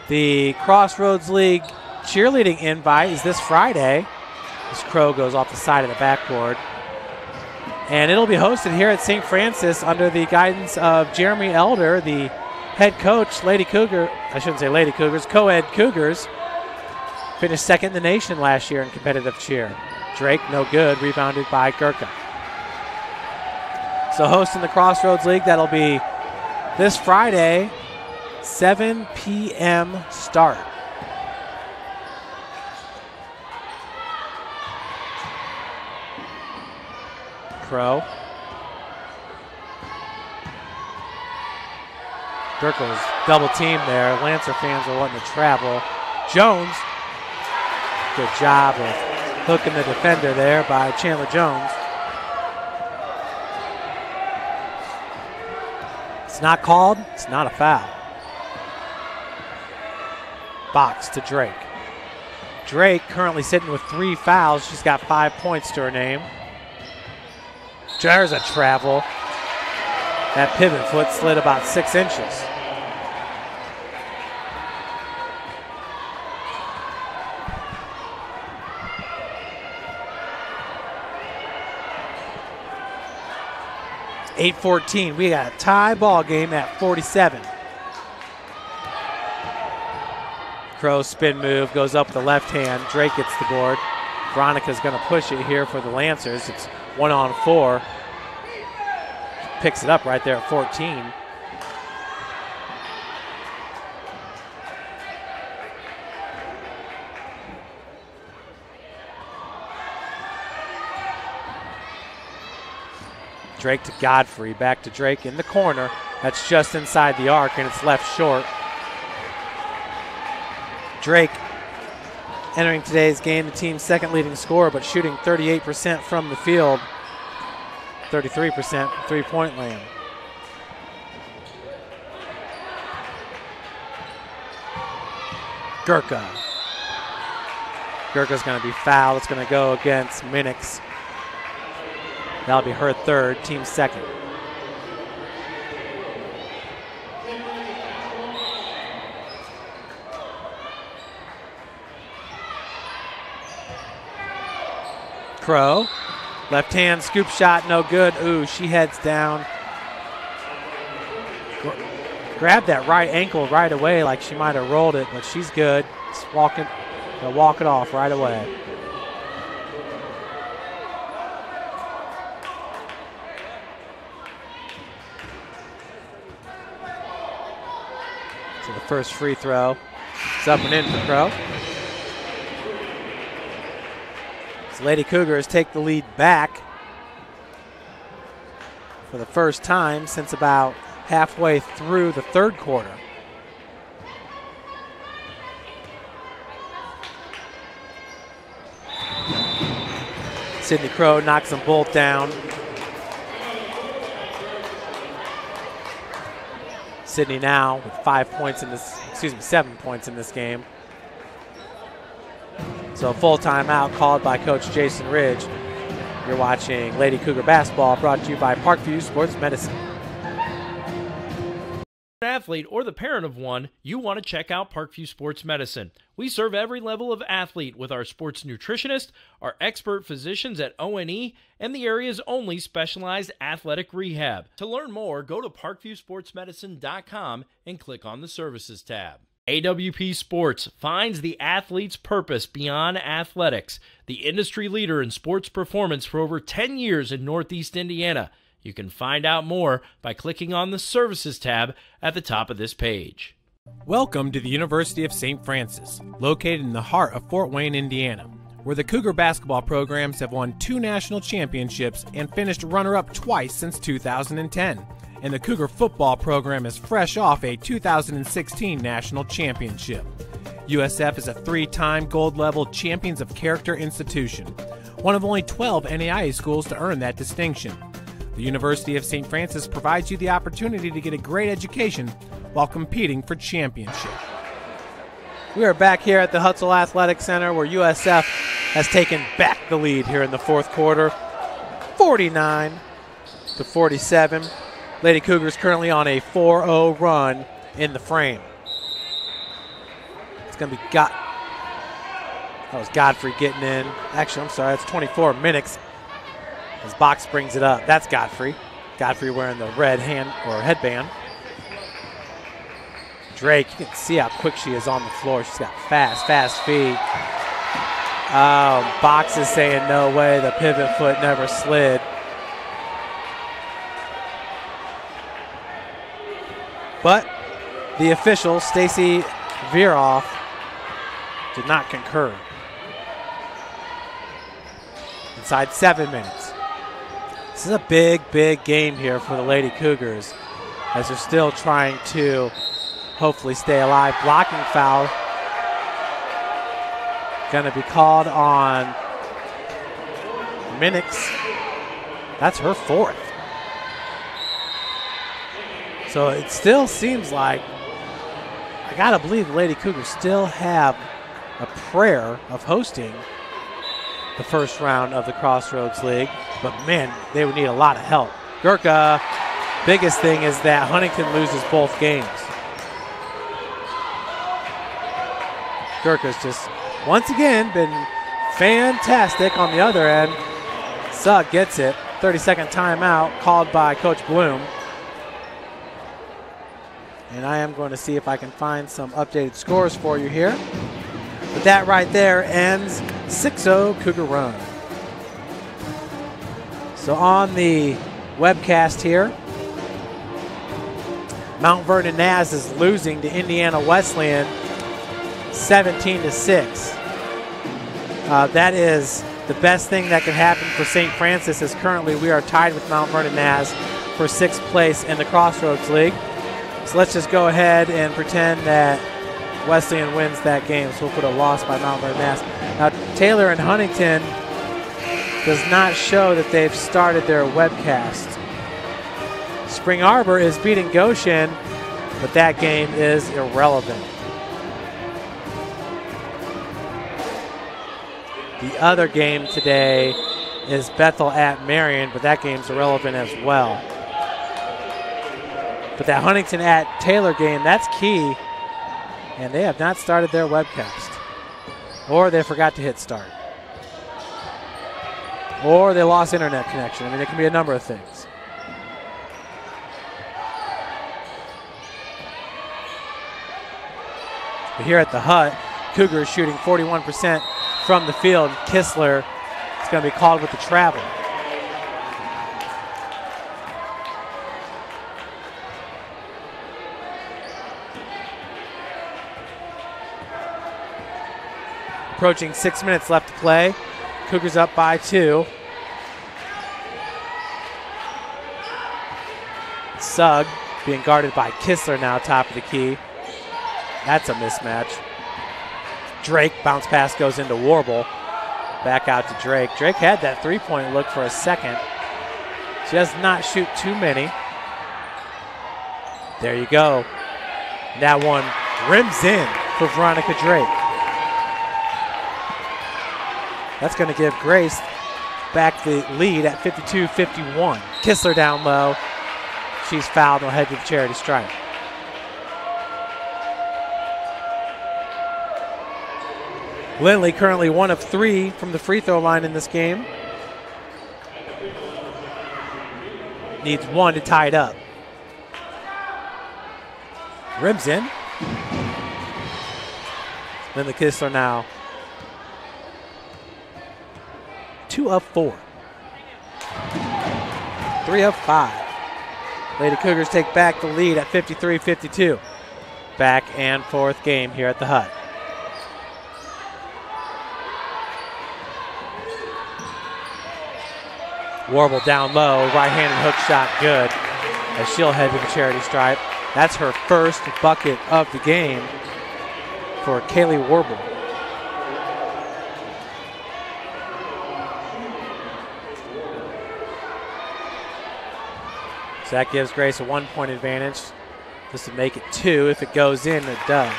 The Crossroads League cheerleading invite is this Friday. This Crow goes off the side of the backboard. And it'll be hosted here at St. Francis under the guidance of Jeremy Elder, the head coach, Lady Cougar. I shouldn't say Lady Cougars, co-ed Cougars. Finished second in the nation last year in competitive cheer. Drake, no good, rebounded by Gurka. So hosting the Crossroads League, that'll be this Friday, 7 p.m. start. Crow. Gurka was double teamed there. Lancer fans are wanting to travel. Jones, good job of hooking the defender there by Chandler Jones. It's not called, it's not a foul. Box to Drake. Drake currently sitting with 3 fouls. She's got 5 points to her name. There's a travel. That pivot foot slid about 6 inches. It's 8-14. We got a tie ball game at 47. Crow spin move, goes up with the left hand. Drake gets the board. Veronica's going to push it here for the Lancers. It's 1-on-4. Picks it up right there at 14. Drake to Godfrey, back to Drake in the corner. That's just inside the arc and it's left short. Drake entering today's game, the team's second leading scorer, but shooting 38% from the field, 33% from three-point land. Gurka. Gurka's going to be fouled. It's going to go against Minix. That'll be her third, team second. Crow, left hand scoop shot, no good. Ooh, she heads down. Grabbed that right ankle right away like she might have rolled it, but she's good. Just walking, they'll walk it off right away. So the first free throw is up and in for Crow. Lady Cougars take the lead back for the first time since about halfway through the third quarter. Sidney Crow knocks them both down. Sidney now with 7 points in this game. So a full timeout called by Coach Jason Ridge. You're watching Lady Cougar Basketball, brought to you by Parkview Sports Medicine. An athlete or the parent of one, you want to check out Parkview Sports Medicine. We serve every level of athlete with our sports nutritionist, our expert physicians at O&E, and the area's only specialized athletic rehab. To learn more, go to parkviewsportsmedicine.com and click on the Services tab. AWP Sports finds the athlete's purpose beyond athletics, the industry leader in sports performance for over 10 years in Northeast Indiana. You can find out more by clicking on the Services tab at the top of this page. Welcome to the University of St. Francis, located in the heart of Fort Wayne, Indiana, where the Cougar basketball programs have won 2 national championships and finished runner-up twice since 2010. And the Cougar football program is fresh off a 2016 national championship. USF is a 3-time gold-level Champions of Character institution, one of only 12 NAIA schools to earn that distinction. The University of St. Francis provides you the opportunity to get a great education while competing for championship. We are back here at the Hutzel Athletic Center where USF has taken back the lead here in the fourth quarter, 49-47. Lady Cougars currently on a 4-0 run in the frame. It's going to be that was Godfrey getting in. Actually, I'm sorry, it's 24 minutes as Box brings it up. That's Godfrey. Godfrey wearing the red headband. Drake, you can see how quick she is on the floor. She's got fast feet. Box is saying no way. The pivot foot never slid. But the official, Stacy Veeroff, did not concur. Inside 7 minutes. This is a big game here for the Lady Cougars as they're still trying to hopefully stay alive. Blocking foul going to be called on Minix. That's her 4th. So it still seems like, I got to believe the Lady Cougars still have a prayer of hosting the first round of the Crossroads League. But man, they would need a lot of help. Gurkha, biggest thing is that Huntington loses both games. Gurkha's just, once again, been fantastic on the other end. Sugg gets it. 30-second timeout called by Coach Bloom. And I am going to see if I can find some updated scores for you here. But that right there ends 6-0 Cougar run. So on the webcast here, Mount Vernon Naz is losing to Indiana Wesleyan 17-6. That is the best thing that can happen for St. Francis, as currently we are tied with Mount Vernon Naz for 6th place in the Crossroads League. So let's just go ahead and pretend that Wesleyan wins that game. So we'll put a loss by Mount Vernon Naz. Now Taylor and Huntington does not show that they've started their webcast. Spring Arbor is beating Goshen, but that game is irrelevant. The other game today is Bethel at Marion, but that game's irrelevant as well. But that Huntington at Taylor game, that's key. And they have not started their webcast. Or they forgot to hit start. Or they lost internet connection. I mean, it can be a number of things. But here at the Hut, Cougars shooting 41% from the field. Kistler is going to be called with the travel. Approaching 6 minutes left to play. Cougars up by 2. Sugg being guarded by Kistler now, top of the key. That's a mismatch. Drake, bounce pass goes into Warble. Back out to Drake. Drake had that three-point look for a second. She does not shoot too many. There you go. That one rims in for Veronica Drake. That's going to give Grace back the lead at 52-51. Kistler down low. She's fouled. Will head to the charity stripe. Lindley currently 1 of 3 from the free throw line in this game. Needs 1 to tie it up. Rims in. Lindley Kistler now 2 of 4. 3 of 5. Lady Cougars take back the lead at 53-52. Back and forth game here at the Hut. Warble down low, right-handed hook shot good as she'll head to the charity stripe. That's her first bucket of the game. for Kaylee Warble. So that gives Grace a 1-point advantage. This would make it 2. If it goes in, it does.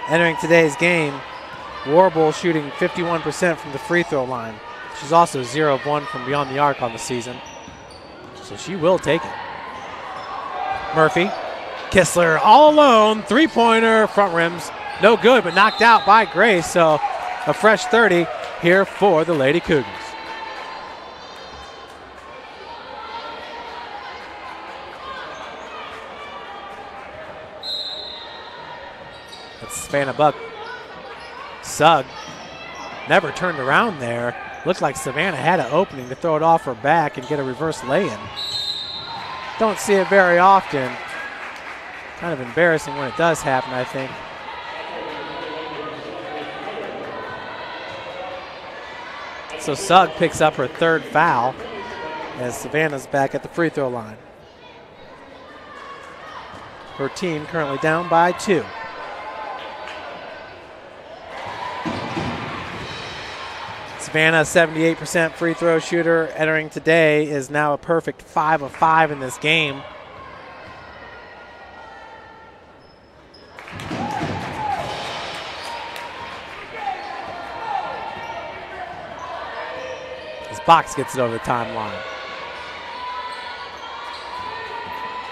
Entering today's game, Warble shooting 51% from the free throw line. She's also 0 of 1 from beyond the arc on the season. So she will take it. Murphy, Kistler all alone, 3-pointer, front rims, no good, but knocked out by Grace. So a fresh 30 here for the Lady Cougars. That's Savannah Buck. Sugg never turned around there. Looked like Savannah had an opening to throw it off her back and get a reverse lay-in. Don't see it very often. Kind of embarrassing when it does happen, I think. So Sugg picks up her 3rd foul as Savannah's back at the free throw line. Her team currently down by 2. Savannah, 78% free throw shooter, entering today, is now a perfect 5 of 5 in this game. As Box gets it over the timeline.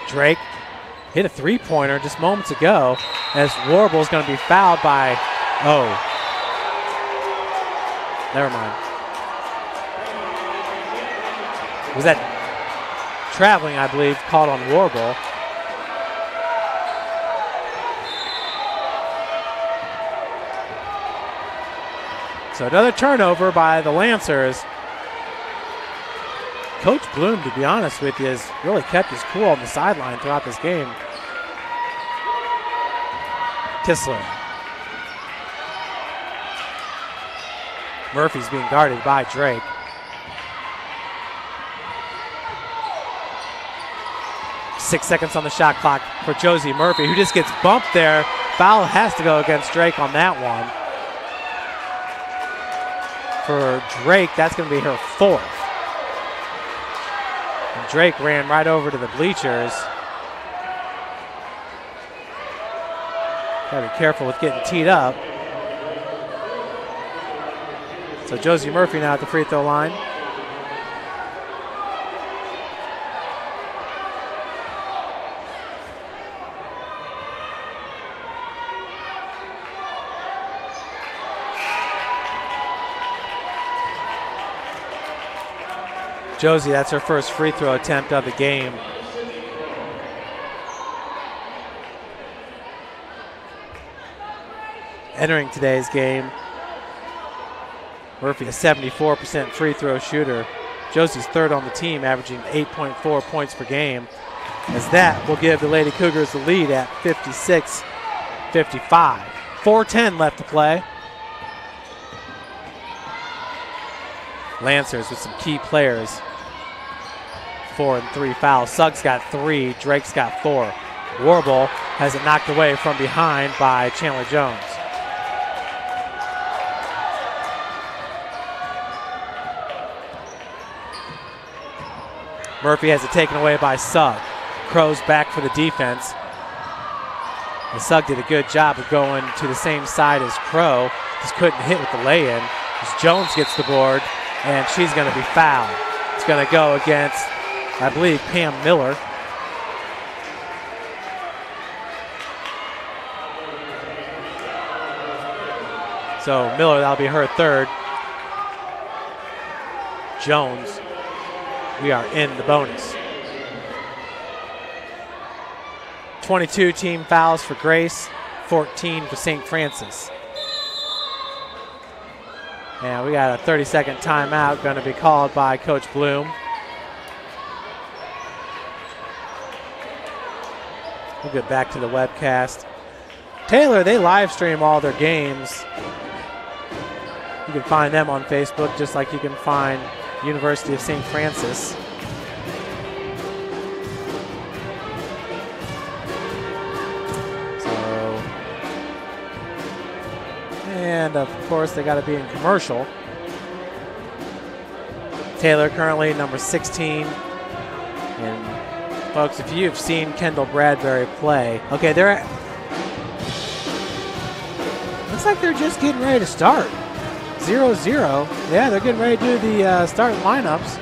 Drake hit a 3-pointer just moments ago as Warble's going to be fouled by, never mind. Was that traveling, I believe, called on Warble. So another turnover by the Lancers. Coach Bloom, to be honest with you, has really kept his cool on the sideline throughout this game. Kistler. Murphy's being guarded by Drake. Six seconds on the shot clock for Josie Murphy, who just gets bumped there. Foul has to go against Drake on that one. For Drake, that's going to be her 4th. And Drake ran right over to the bleachers. Gotta be careful with getting teed up. So Josie Murphy now at the free throw line. Josie, that's her first free throw attempt of the game. Entering today's game, Murphy, a 74% free throw shooter. Josie's 3rd on the team, averaging 8.4 points per game. As that will give the Lady Cougars the lead at 56-55. 4:10 left to play. Lancers with some key players. 4 and 3 fouls. Sugg's got 3, Drake's got 4. Warble has it knocked away from behind by Chandler Jones. Murphy has it taken away by Sugg. Crow's back for the defense. And Sugg did a good job of going to the same side as Crow. Just couldn't hit with the lay-in. As Jones gets the board, and she's going to be fouled. It's going to go against, I believe, Pam Miller. So Miller, that'll be her 3rd. Jones, we are in the bonus. 22 team fouls for Grace, 14 for St. Francis. And we got a 30-second timeout going to be called by Coach Bloom. We'll get back to the webcast. Taylor, they live stream all their games. You can find them on Facebook just like you can find University of St. Francis. and of course they got to be in commercial. Taylor currently number 16. And folks, if you've seen Kendall Bradbury play, okay, looks like they're just getting ready to start. 0-0. Yeah, they're getting ready to do the starting lineups.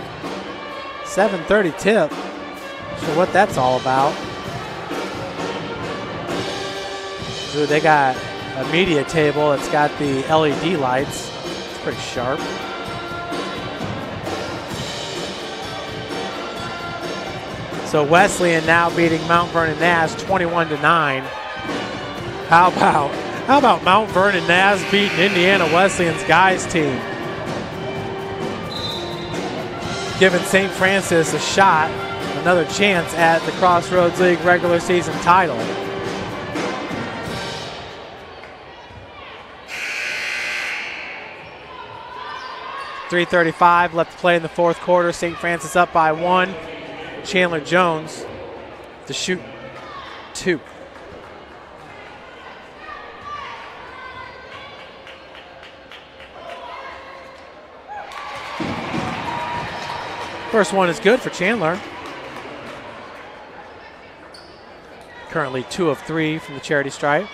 7:30 tip. Sure what that's all about. Ooh, they got a media table that's got the LED lights. It's pretty sharp. So Wesleyan now beating Mount Vernon Naz 21-9. How about Mount Vernon Naz beating Indiana Wesleyan's guys team? Giving St. Francis a shot, another chance at the Crossroads League regular season title. .335 left to play in the fourth quarter. St. Francis up by 1. Chandler Jones to shoot 2. First one is good for Chandler. Currently 2 of 3 from the charity stripe.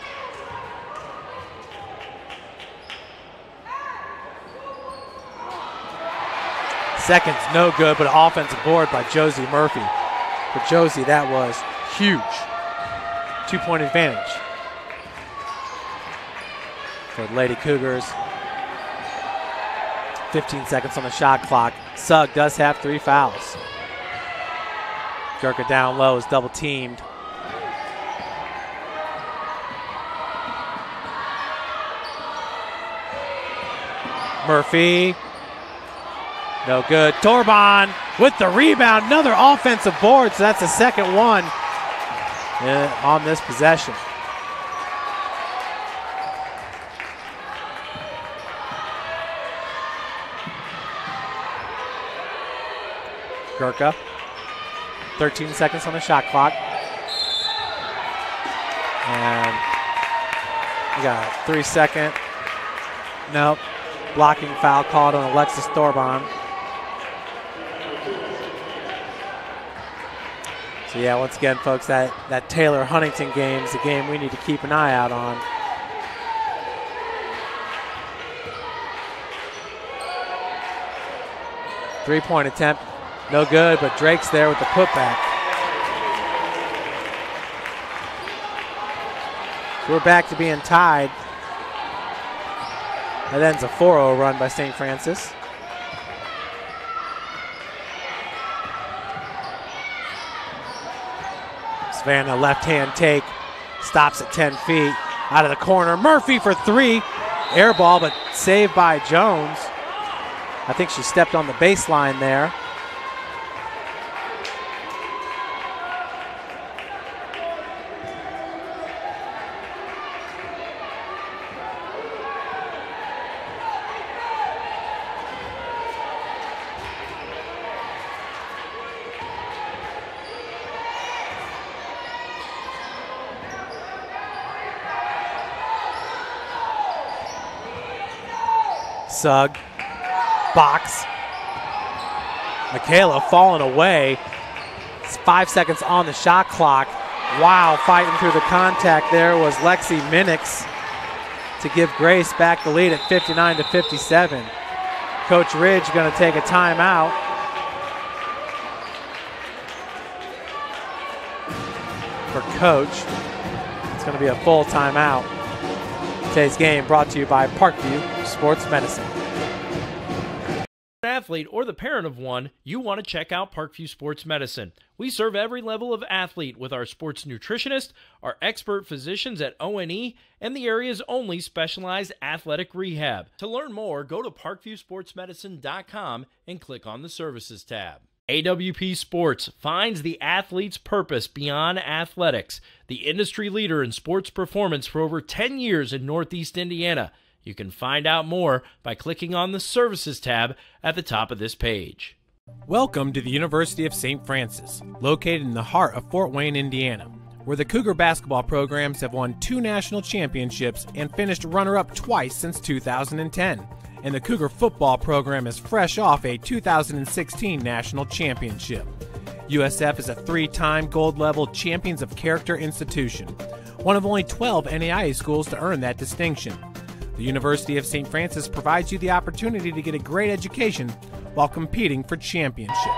Second's no good, but offensive board by Josie Murphy. For Josie, that was huge. 2-point advantage for the Lady Cougars. 15 seconds on the shot clock. Sugg does have 3 fouls. Gurka down low is double teamed. Murphy. No good. Torban with the rebound. Another offensive board, so that's the second one on this possession. Gurka. 13 seconds on the shot clock. And we got a 3-second. Nope. Blocking foul called on Alexis Torban. So yeah, once again, folks, that Taylor Huntington game is a game we need to keep an eye out on. Three-point attempt, no good, but Drake's there with the putback. So we're back to being tied. That ends a 4-0 run by St. Francis. Savannah left-hand take, stops at 10 feet, out of the corner. Murphy for 3, air ball, but saved by Jones. I think she stepped on the baseline there. Sugg, box. Michaela falling away. It's 5 seconds on the shot clock. Wow, fighting through the contact there was Lexi Minix to give Grace back the lead at 59-57. Coach Ridge going to take a timeout. For Coach, it's going to be a full timeout. Today's game brought to you by Parkview Sports Medicine. Athlete or the parent of one, you want to check out Parkview Sports Medicine. We serve every level of athlete with our sports nutritionist, our expert physicians at O&E, and the area's only specialized athletic rehab. To learn more, go to parkviewsportsmedicine.com and click on the Services tab. AWP Sports finds the athlete's purpose beyond athletics, the industry leader in sports performance for over 10 years in Northeast Indiana. You can find out more by clicking on the Services tab at the top of this page. Welcome to the University of St. Francis, located in the heart of Fort Wayne, Indiana. where the Cougar basketball programs have won 2 national championships and finished runner-up twice since 2010. And the Cougar football program is fresh off a 2016 national championship. USF is a 3-time gold-level Champions of Character institution, one of only 12 NAIA schools to earn that distinction. The University of St. Francis provides you the opportunity to get a great education while competing for championship.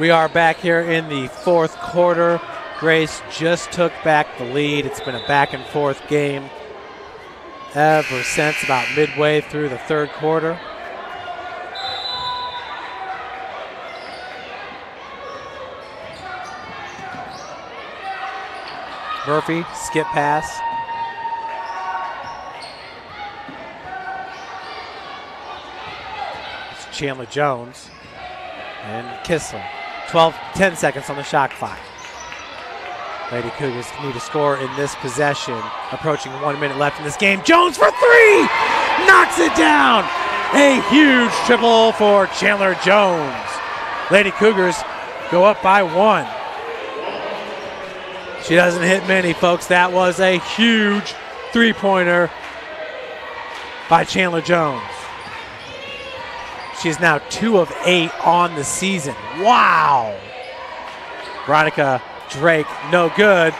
We are back here in the 4th quarter. Grace just took back the lead. It's been a back-and-forth game ever since about midway through the 3rd quarter. Murphy, skip pass. It's Chandler Jones and Kissler. 10 seconds on the shot clock. Lady Cougars need to score in this possession. Approaching 1 minute left in this game. Jones for 3! Knocks it down! A huge triple for Chandler Jones. Lady Cougars go up by 1. She doesn't hit many, folks. That was a huge three-pointer by Chandler Jones. She's now 2 of 8 on the season. Wow! Veronica Drake, no good.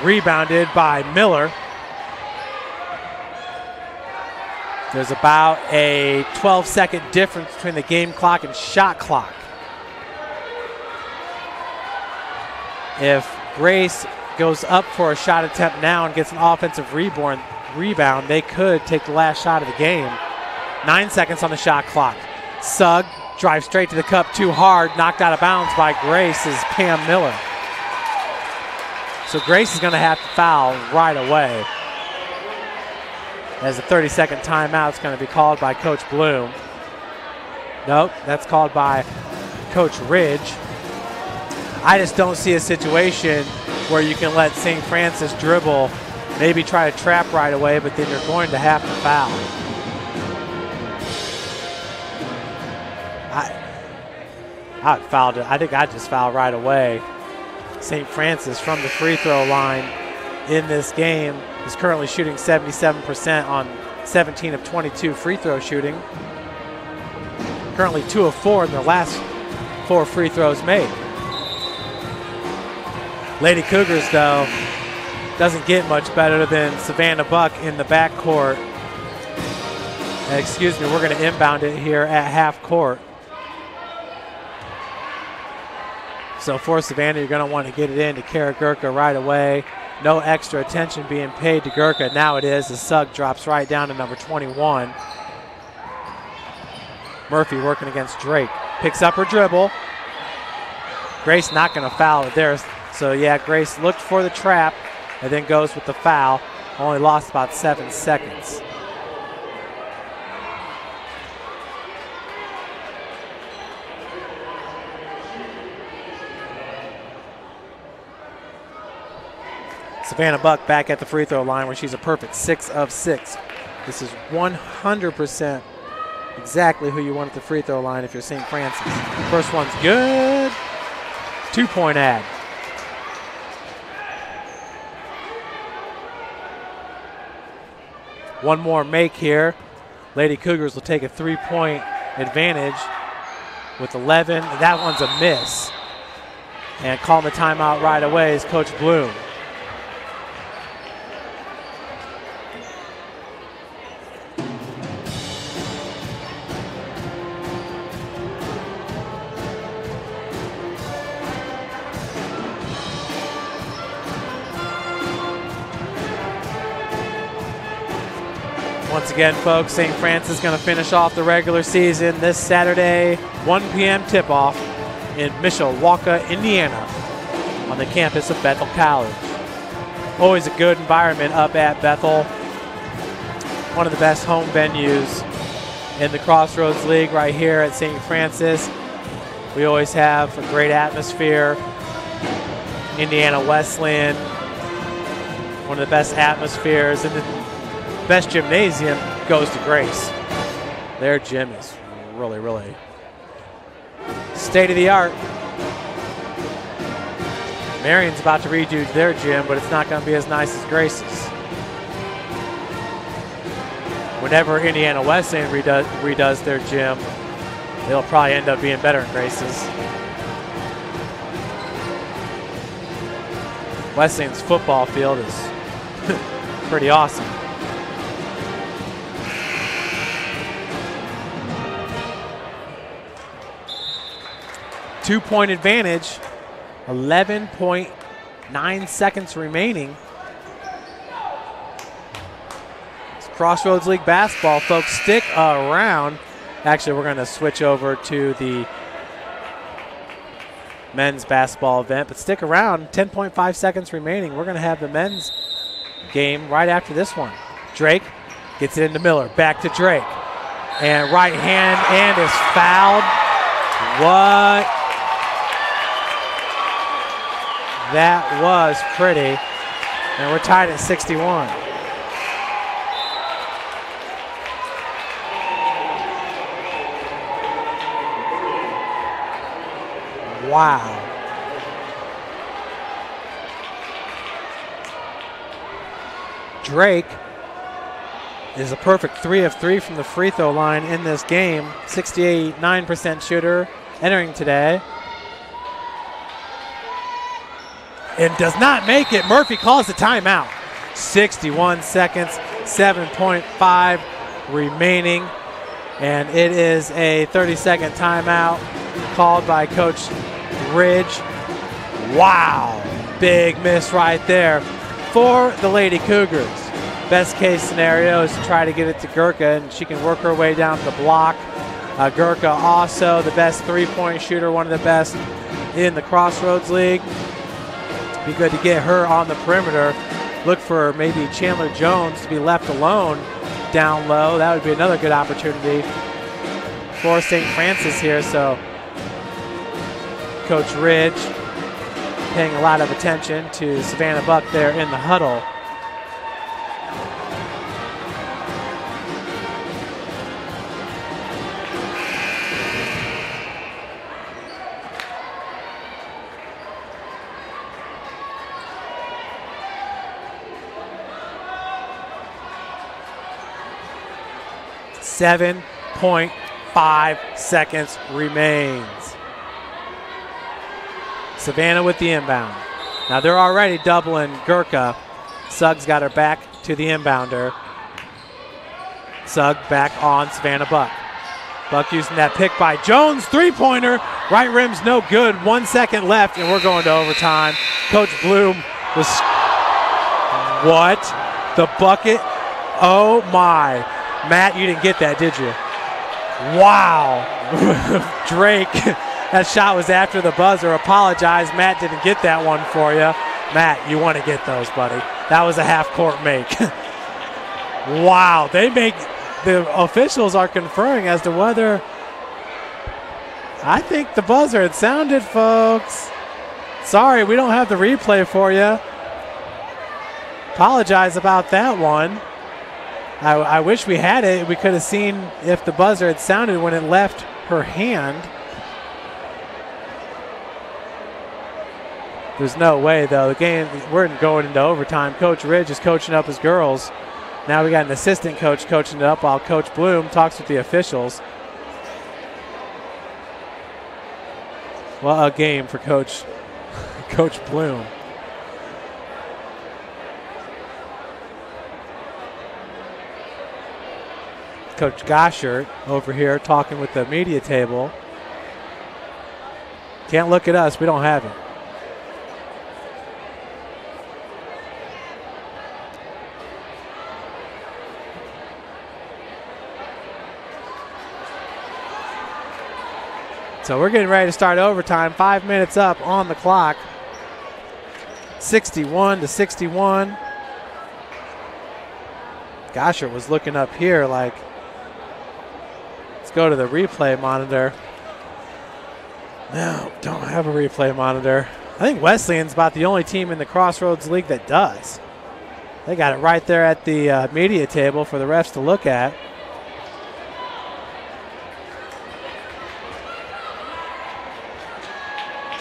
Rebounded by Miller. There's about a 12-second difference between the game clock and shot clock. If Grace goes up for a shot attempt now and gets an offensive rebound, they could take the last shot of the game. 9 seconds on the shot clock. Sugg drives straight to the cup too hard, knocked out of bounds by Grace is Pam Miller. So Grace is going to have to foul right away, as the 30-second timeout is going to be called by Coach Bloom. Nope, that's called by Coach Ridge. I just don't see a situation where you can let St. Francis dribble, maybe try to trap right away, but then you're going to have to foul. I fouled it. I think I'd just foul right away. St. Francis from the free throw line in this game is currently shooting 77% on 17 of 22 free throw shooting. Currently 2 of 4 in their last 4 free throws made. Lady Cougars, though, doesn't get much better than Savannah Buck in the backcourt. Excuse me, we're going to inbound it here at half court. So for Savannah, you're going to want to get it in to Kara Gurka right away. No extra attention being paid to Gurka. Now it is. The Sugg drops right down to number 21. Murphy working against Drake. Picks up her dribble. Grace not going to foul it there. So yeah, Grace looked for the trap and then goes with the foul. Only lost about 7 seconds. Savannah Buck back at the free throw line where she's a perfect 6 of 6. This is 100% exactly who you want at the free throw line if you're St. Francis. First one's good. 2-point ad. One more make here. Lady Cougars will take a 3-point advantage with 11. That one's a miss. And calling the timeout right away is Coach Bloom. Once again, folks, St. Francis is going to finish off the regular season this Saturday, 1 p.m. tip-off in Mishawaka, Indiana, on the campus of Bethel College. Always a good environment up at Bethel. One of the best home venues in the Crossroads League right here at St. Francis. We always have a great atmosphere. Indiana Wesleyan, one of the best atmospheres, and the best gymnasium goes to Grace. Their gym is really, really state of the art. Marion's about to redo their gym, but it's not going to be as nice as Grace's. Whenever Indiana Wesleyan redoes their gym, it'll probably end up being better than Grace's. Wesleyan's football field is pretty awesome. Two-point advantage, 11.9 seconds remaining. It's Crossroads League basketball, folks. Stick around. Actually, we're going to switch over to the men's basketball event, but stick around. 10.5 seconds remaining. We're going to have the men's game right after this one. Drake gets it into Miller. Back to Drake. And right hand and is fouled. What? That was pretty. And we're tied at 61. Wow. Drake is a perfect 3 of 3 from the free throw line in this game. 68.9% shooter entering today. And does not make it. Murphy calls the timeout. 61 seconds, 7.5 remaining. And it is a 30-second timeout called by Coach Ridge. Wow, big miss right there for the Lady Cougars. Best case scenario is to try to get it to Gurka, and she can work her way down the block. Gurka also the best three-point shooter, one of the best in the Crossroads League. Be good to get her on the perimeter. Look for maybe Chandler Jones to be left alone down low. That would be another good opportunity for St. Francis here. So Coach Ridge paying a lot of attention to Savannah Buck there in the huddle. Seven 0.5 seconds remains. Savannah with the inbound. Now they're already doubling Gurka. Suggs got her back to the inbounder. Sugg back on Savannah Buck. Buck using that pick by Jones. Three-pointer. Right rim's no good. 1 second left, and we're going to overtime. Coach Bloom was... What? The bucket? Oh, my. Matt, you didn't get that, did you? Wow. Drake, that shot was after the buzzer. Apologize. Matt didn't get that one for you. Matt, you want to get those, buddy. That was a half-court make. Wow. The officials are conferring as to whether... I think the buzzer had sounded, folks. Sorry, we don't have the replay for you. Apologize about that one. I wish we had it. We could have seen if the buzzer had sounded when it left her hand. There's no way, though. The game, we're going into overtime. Coach Ridge is coaching up his girls. Now we got an assistant coach coaching it up while Coach Bloom talks with the officials. Well, a game for Coach Bloom. Coach Goshert over here talking with the media table. Can't look at us. We don't have it. So we're getting ready to start overtime. 5 minutes up on the clock. 61-61. Goshert was looking up here like, let's go to the replay monitor. No, don't have a replay monitor. I think Wesleyan's about the only team in the Crossroads League that does. They got it right there at the media table for the refs to look at.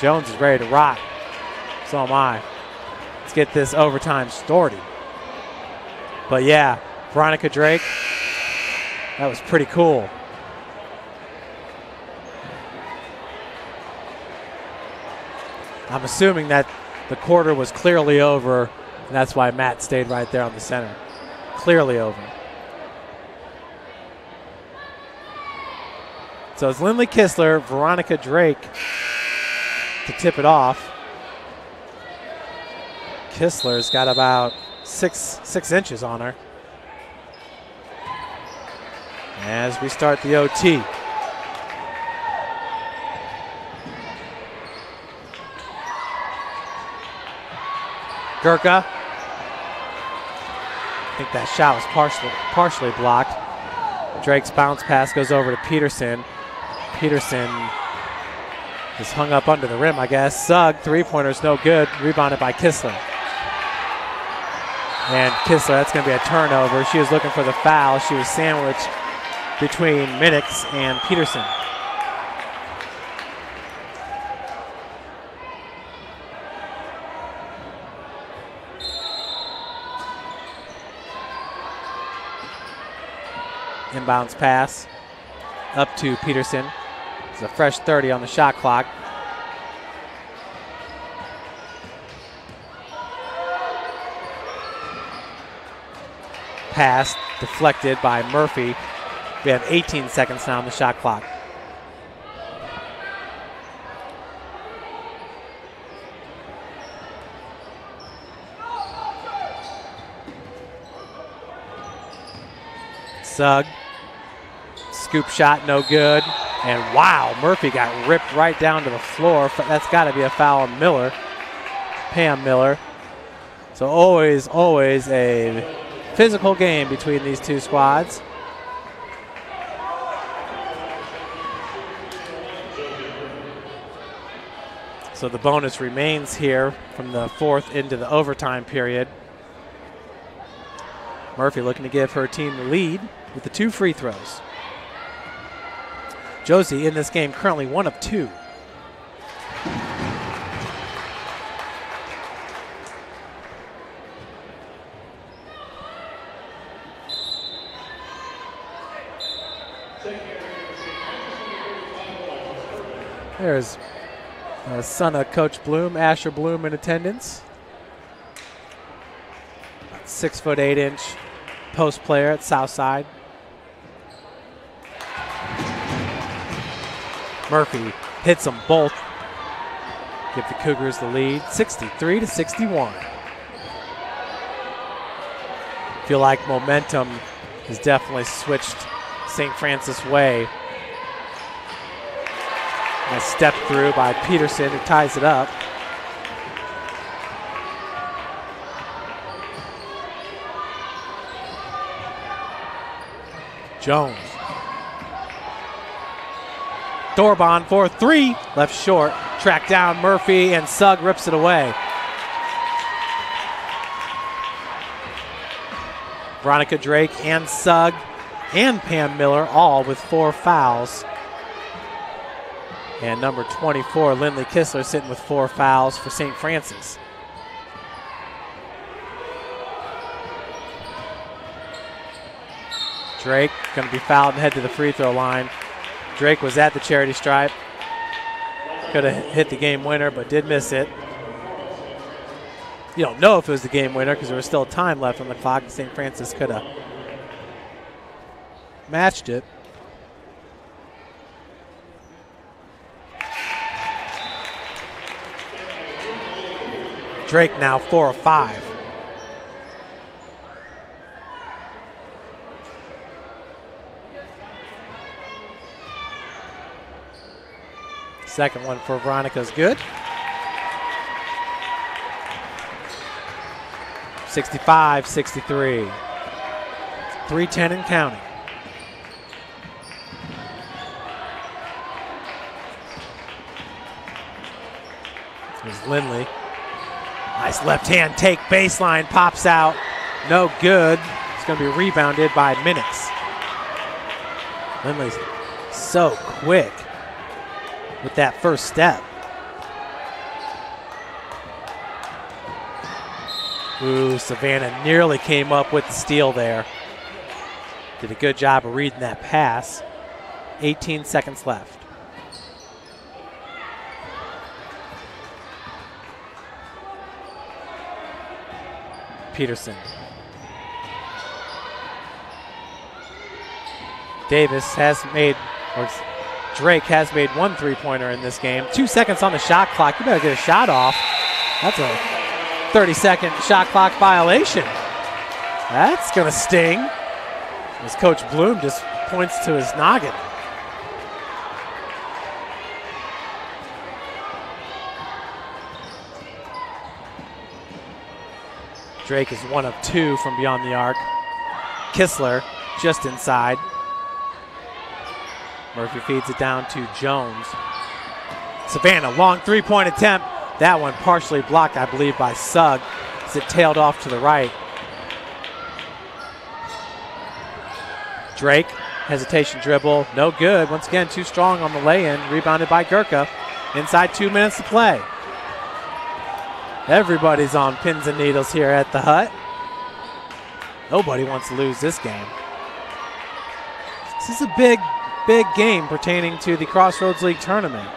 Jones is ready to rock. So am I. Let's get this overtime started. But yeah, Veronica Drake, that was pretty cool. I'm assuming that the quarter was clearly over, and that's why Matt stayed right there on the center. Clearly over. So it's Lindley Kistler, Veronica Drake to tip it off. Kistler's got about six inches on her. As we start the OT. Gurka. I think that shot was partially blocked. Drake's bounce pass goes over to Peterson. Peterson is hung up under the rim, I guess. Sugg, three-pointer's no good. Rebounded by Kistler. And Kistler, that's going to be a turnover. She was looking for the foul. She was sandwiched between Minix and Peterson. Inbounds pass up to Peterson. It's a fresh 30 on the shot clock. Pass deflected by Murphy. We have 18 seconds now on the shot clock. Sugg. Scoop shot, no good. And wow, Murphy got ripped right down to the floor. That's got to be a foul on Miller. Pam Miller. So always a physical game between these two squads. So the bonus remains here from the fourth into the overtime period. Murphy looking to give her team the lead with the 2 free throws. Josie in this game currently 1 of 2. There's son of Coach Bloom, Asher Bloom, in attendance. 6'8" post player at Southside. Murphy hits them both. Give the Cougars the lead, 63-61. Feel like momentum has definitely switched St. Francis way. A step through by Peterson, who ties it up. Jones. Thorbon for 3, left short. Tracked down Murphy, and Sugg rips it away. Veronica Drake and Sugg and Pam Miller all with 4 fouls. And number 24, Lindley Kistler, sitting with 4 fouls for St. Francis. Drake going to be fouled and head to the free throw line. Drake was at the charity stripe. Could have hit the game winner, but did miss it. You don't know if it was the game winner because there was still time left on the clock. St. Francis could have matched it. Drake now 4 of 5. Second one for Veronica's good. 65-63. 3:10 and counting. Here's Lindley. Nice left-hand take, baseline, pops out. No good. It's going to be rebounded by Minix. Lindley's so quick with that first step. Ooh, Savannah nearly came up with the steal there. Did a good job of reading that pass. 18 seconds left. Peterson. Davis has made, or Drake has made one three-pointer in this game. 2 seconds on the shot clock. You better get a shot off. That's a 30-second shot clock violation. That's going to sting. As Coach Bloom just points to his noggin. Drake is 1 of 2 from beyond the arc. Kistler just inside. Murphy feeds it down to Jones. Savannah, long three-point attempt. That one partially blocked, I believe, by Sugg as it tailed off to the right. Drake, hesitation dribble, no good. Once again, too strong on the lay-in, rebounded by Gurka. Inside 2 minutes to play. Everybody's on pins and needles here at the Hut. Nobody wants to lose this game. This is a big, big game pertaining to the Crossroads League tournament.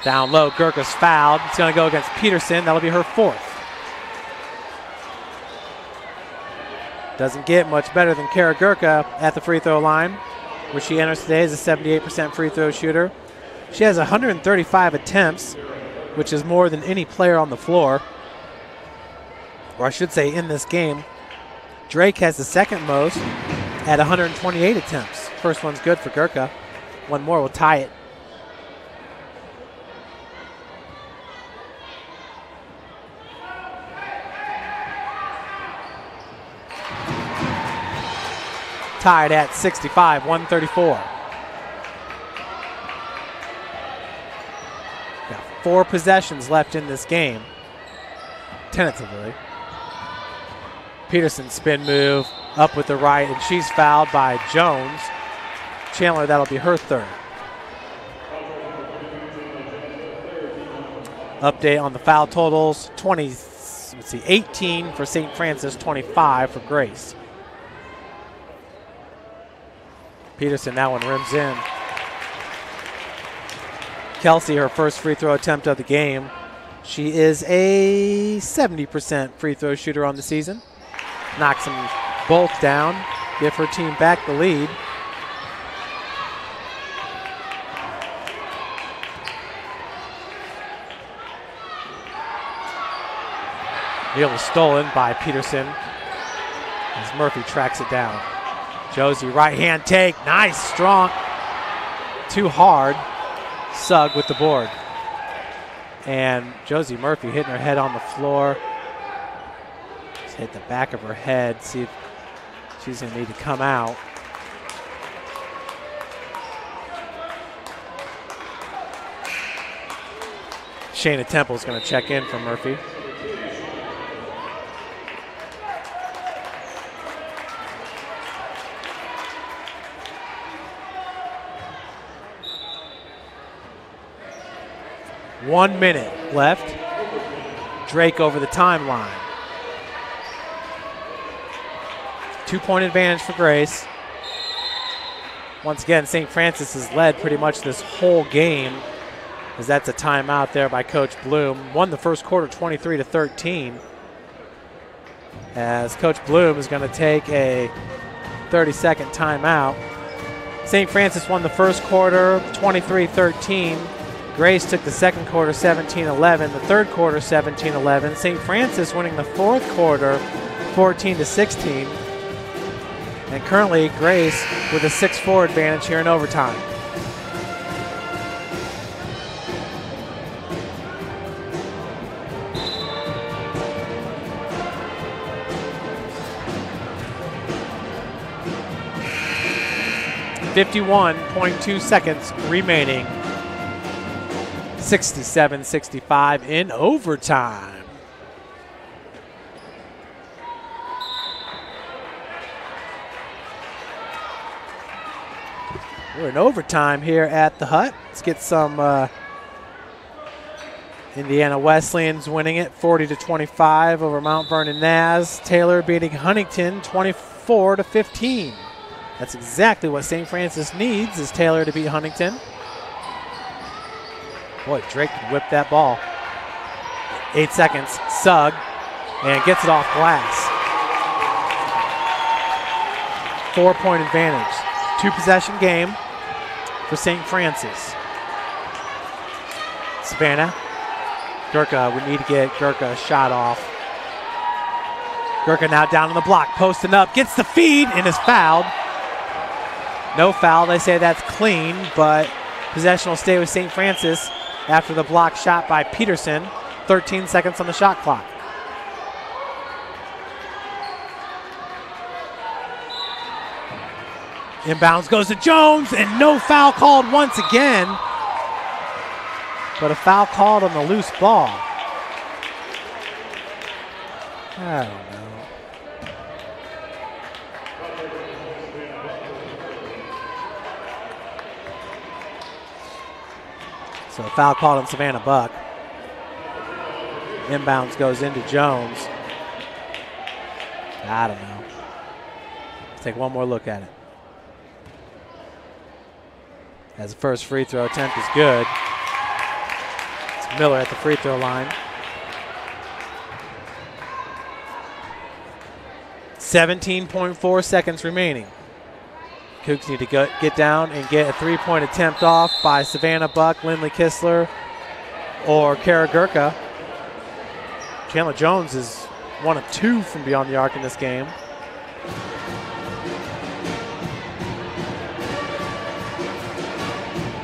Down low, Gurka's fouled. It's going to go against Peterson. That'll be her 4th. Doesn't get much better than Kara Gurka at the free throw line, where she enters today as a 78% free throw shooter. She has 135 attempts, which is more than any player on the floor, or I should say in this game. Drake has the second most at 128 attempts. First one's good for Gurka. One more will tie it. Tied at 65, 134. Got 4 possessions left in this game, tentatively. Peterson spin move, up with the right, and she's fouled by Jones. Chandler, that'll be her 3rd. Update on the foul totals, 18 for St. Francis, 25 for Grace. Peterson, that one rims in. Kelsey, her first free throw attempt of the game. She is a 70% free throw shooter on the season. Knocks them both down, give her team back the lead. Nearly stolen by Peterson as Murphy tracks it down. Josie, right hand take, nice, strong, too hard. Sugg with the board. And Josie Murphy hitting her head on the floor. Just hit the back of her head, see if she's gonna need to come out. Shayna Temple's gonna check in for Murphy. One minute left. Drake over the timeline. 2-point advantage for Grace. Once again, St. Francis has led pretty much this whole game, as that's a timeout there by Coach Bloom. Won the first quarter 23-13. As Coach Bloom is going to take a 30-second timeout. St. Francis won the first quarter 23-13. Grace took the second quarter 17-11, the third quarter 17-11. St. Francis winning the fourth quarter 14-16. And currently Grace with a 6-4 advantage here in overtime. .2 seconds remaining. 67-65 in overtime. We're in overtime here at the Hut. Let's get some Indiana Wesleyan's winning it 40-25 over Mount Vernon Naz. Taylor beating Huntington 24-15. That's exactly what St. Francis needs, is Taylor to beat Huntington. Boy, Drake can whip that ball. 8 seconds, Sugg, and gets it off glass. 4-point advantage. 2-possession game for St. Francis. Savannah. Gurka, we need to get Gurka a shot off. Gurka now down on the block, posting up, gets the feed, and is fouled. No foul, they say that's clean, but possession will stay with St. Francis after the block shot by Peterson. 13 seconds on the shot clock. Inbounds goes to Jones, and no foul called once again. But a foul called on the loose ball. I don't know. So a foul called on Savannah Buck. Inbounds goes into Jones. I don't know. Let's take one more look at it. As the first free throw attempt is good. It's Miller at the free throw line. 17.4 seconds remaining. Cougs need to get down and get a three-point attempt off by Savannah Buck, Lindley Kistler, or Kara Gurka. Chandler Jones is 1 of 2 from beyond the arc in this game.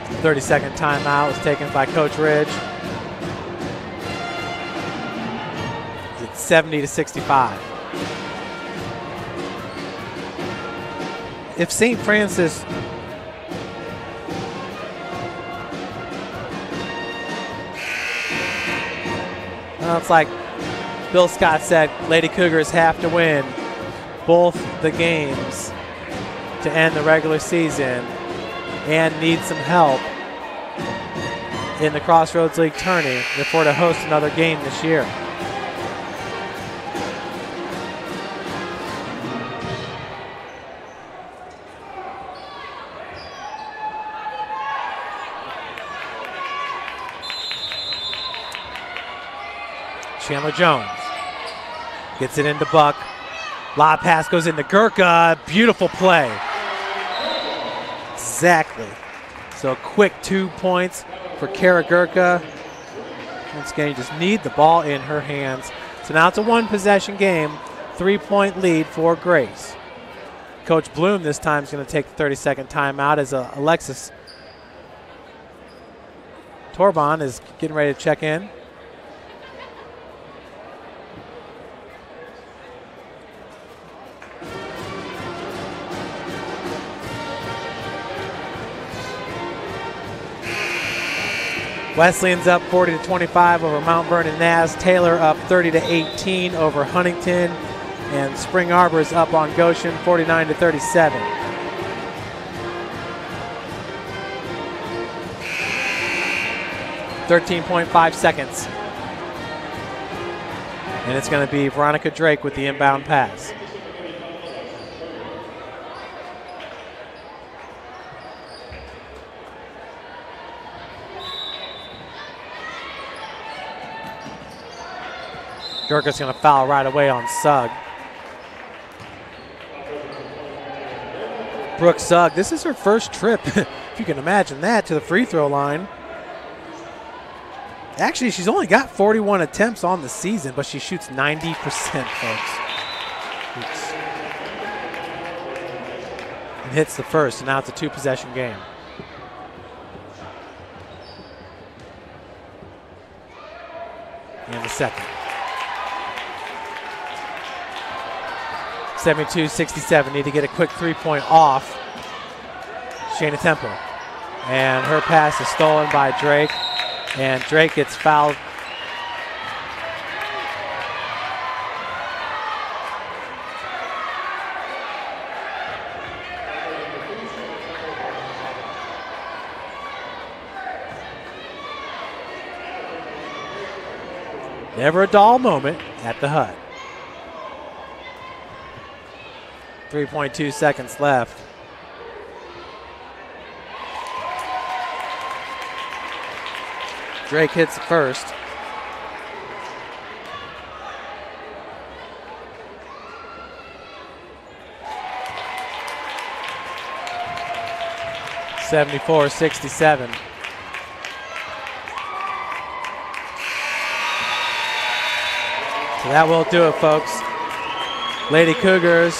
The 30-second timeout was taken by Coach Ridge. It's 70-65. If St. Francis it's like Bill Scott said, Lady Cougars have to win both the games to end the regular season and need some help in the Crossroads League tourney if we're to host another game this year. Chandler Jones gets it into Buck. Lob pass goes into Gurka. Beautiful play. Exactly. So a quick 2 points for Kara Gurka. Once again, you just need the ball in her hands. So now it's a one-possession game. 3-point lead for Grace. Coach Bloom this time is going to take the 30-second timeout as Alexis Torban is getting ready to check in. Wesleyan's up 40-25 over Mount Vernon Naz. Taylor up 30-18 over Huntington. And Spring Arbor is up on Goshen 49-37. .5 seconds. And it's going to be Veronica Drake with the inbound pass. Gurka's going to foul right away on Sugg. Brooke Sugg, this is her first trip, if you can imagine that, to the free throw line. Actually, she's only got 41 attempts on the season, but she shoots 90%, folks. Oops. And hits the first, and now it's a two-possession game. And the second. 72-67, need to get a quick three-point off. Shayna Temple. And her pass is stolen by Drake. And Drake gets fouled. Never a dull moment at the hut. 3.2 seconds left. Drake hits first. (74-67). So that will do it, folks. Lady Cougars,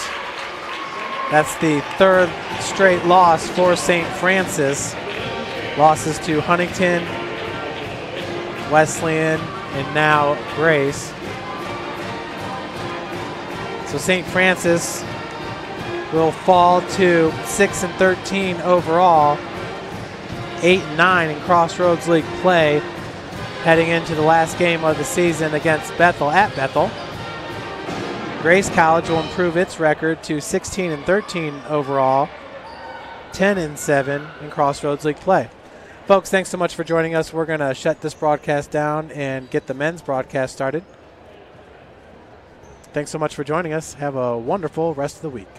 that's the third straight loss for St. Francis. Losses to Huntington, Wesleyan, and now Grace. So St. Francis will fall to 6-13 overall, 8-9 in Crossroads League play, heading into the last game of the season against Bethel at Bethel. Grace College will improve its record to 16-13 overall, 10-7 in Crossroads League play. Folks, thanks so much for joining us. We're going to shut this broadcast down and get the men's broadcast started. Thanks so much for joining us. Have a wonderful rest of the week.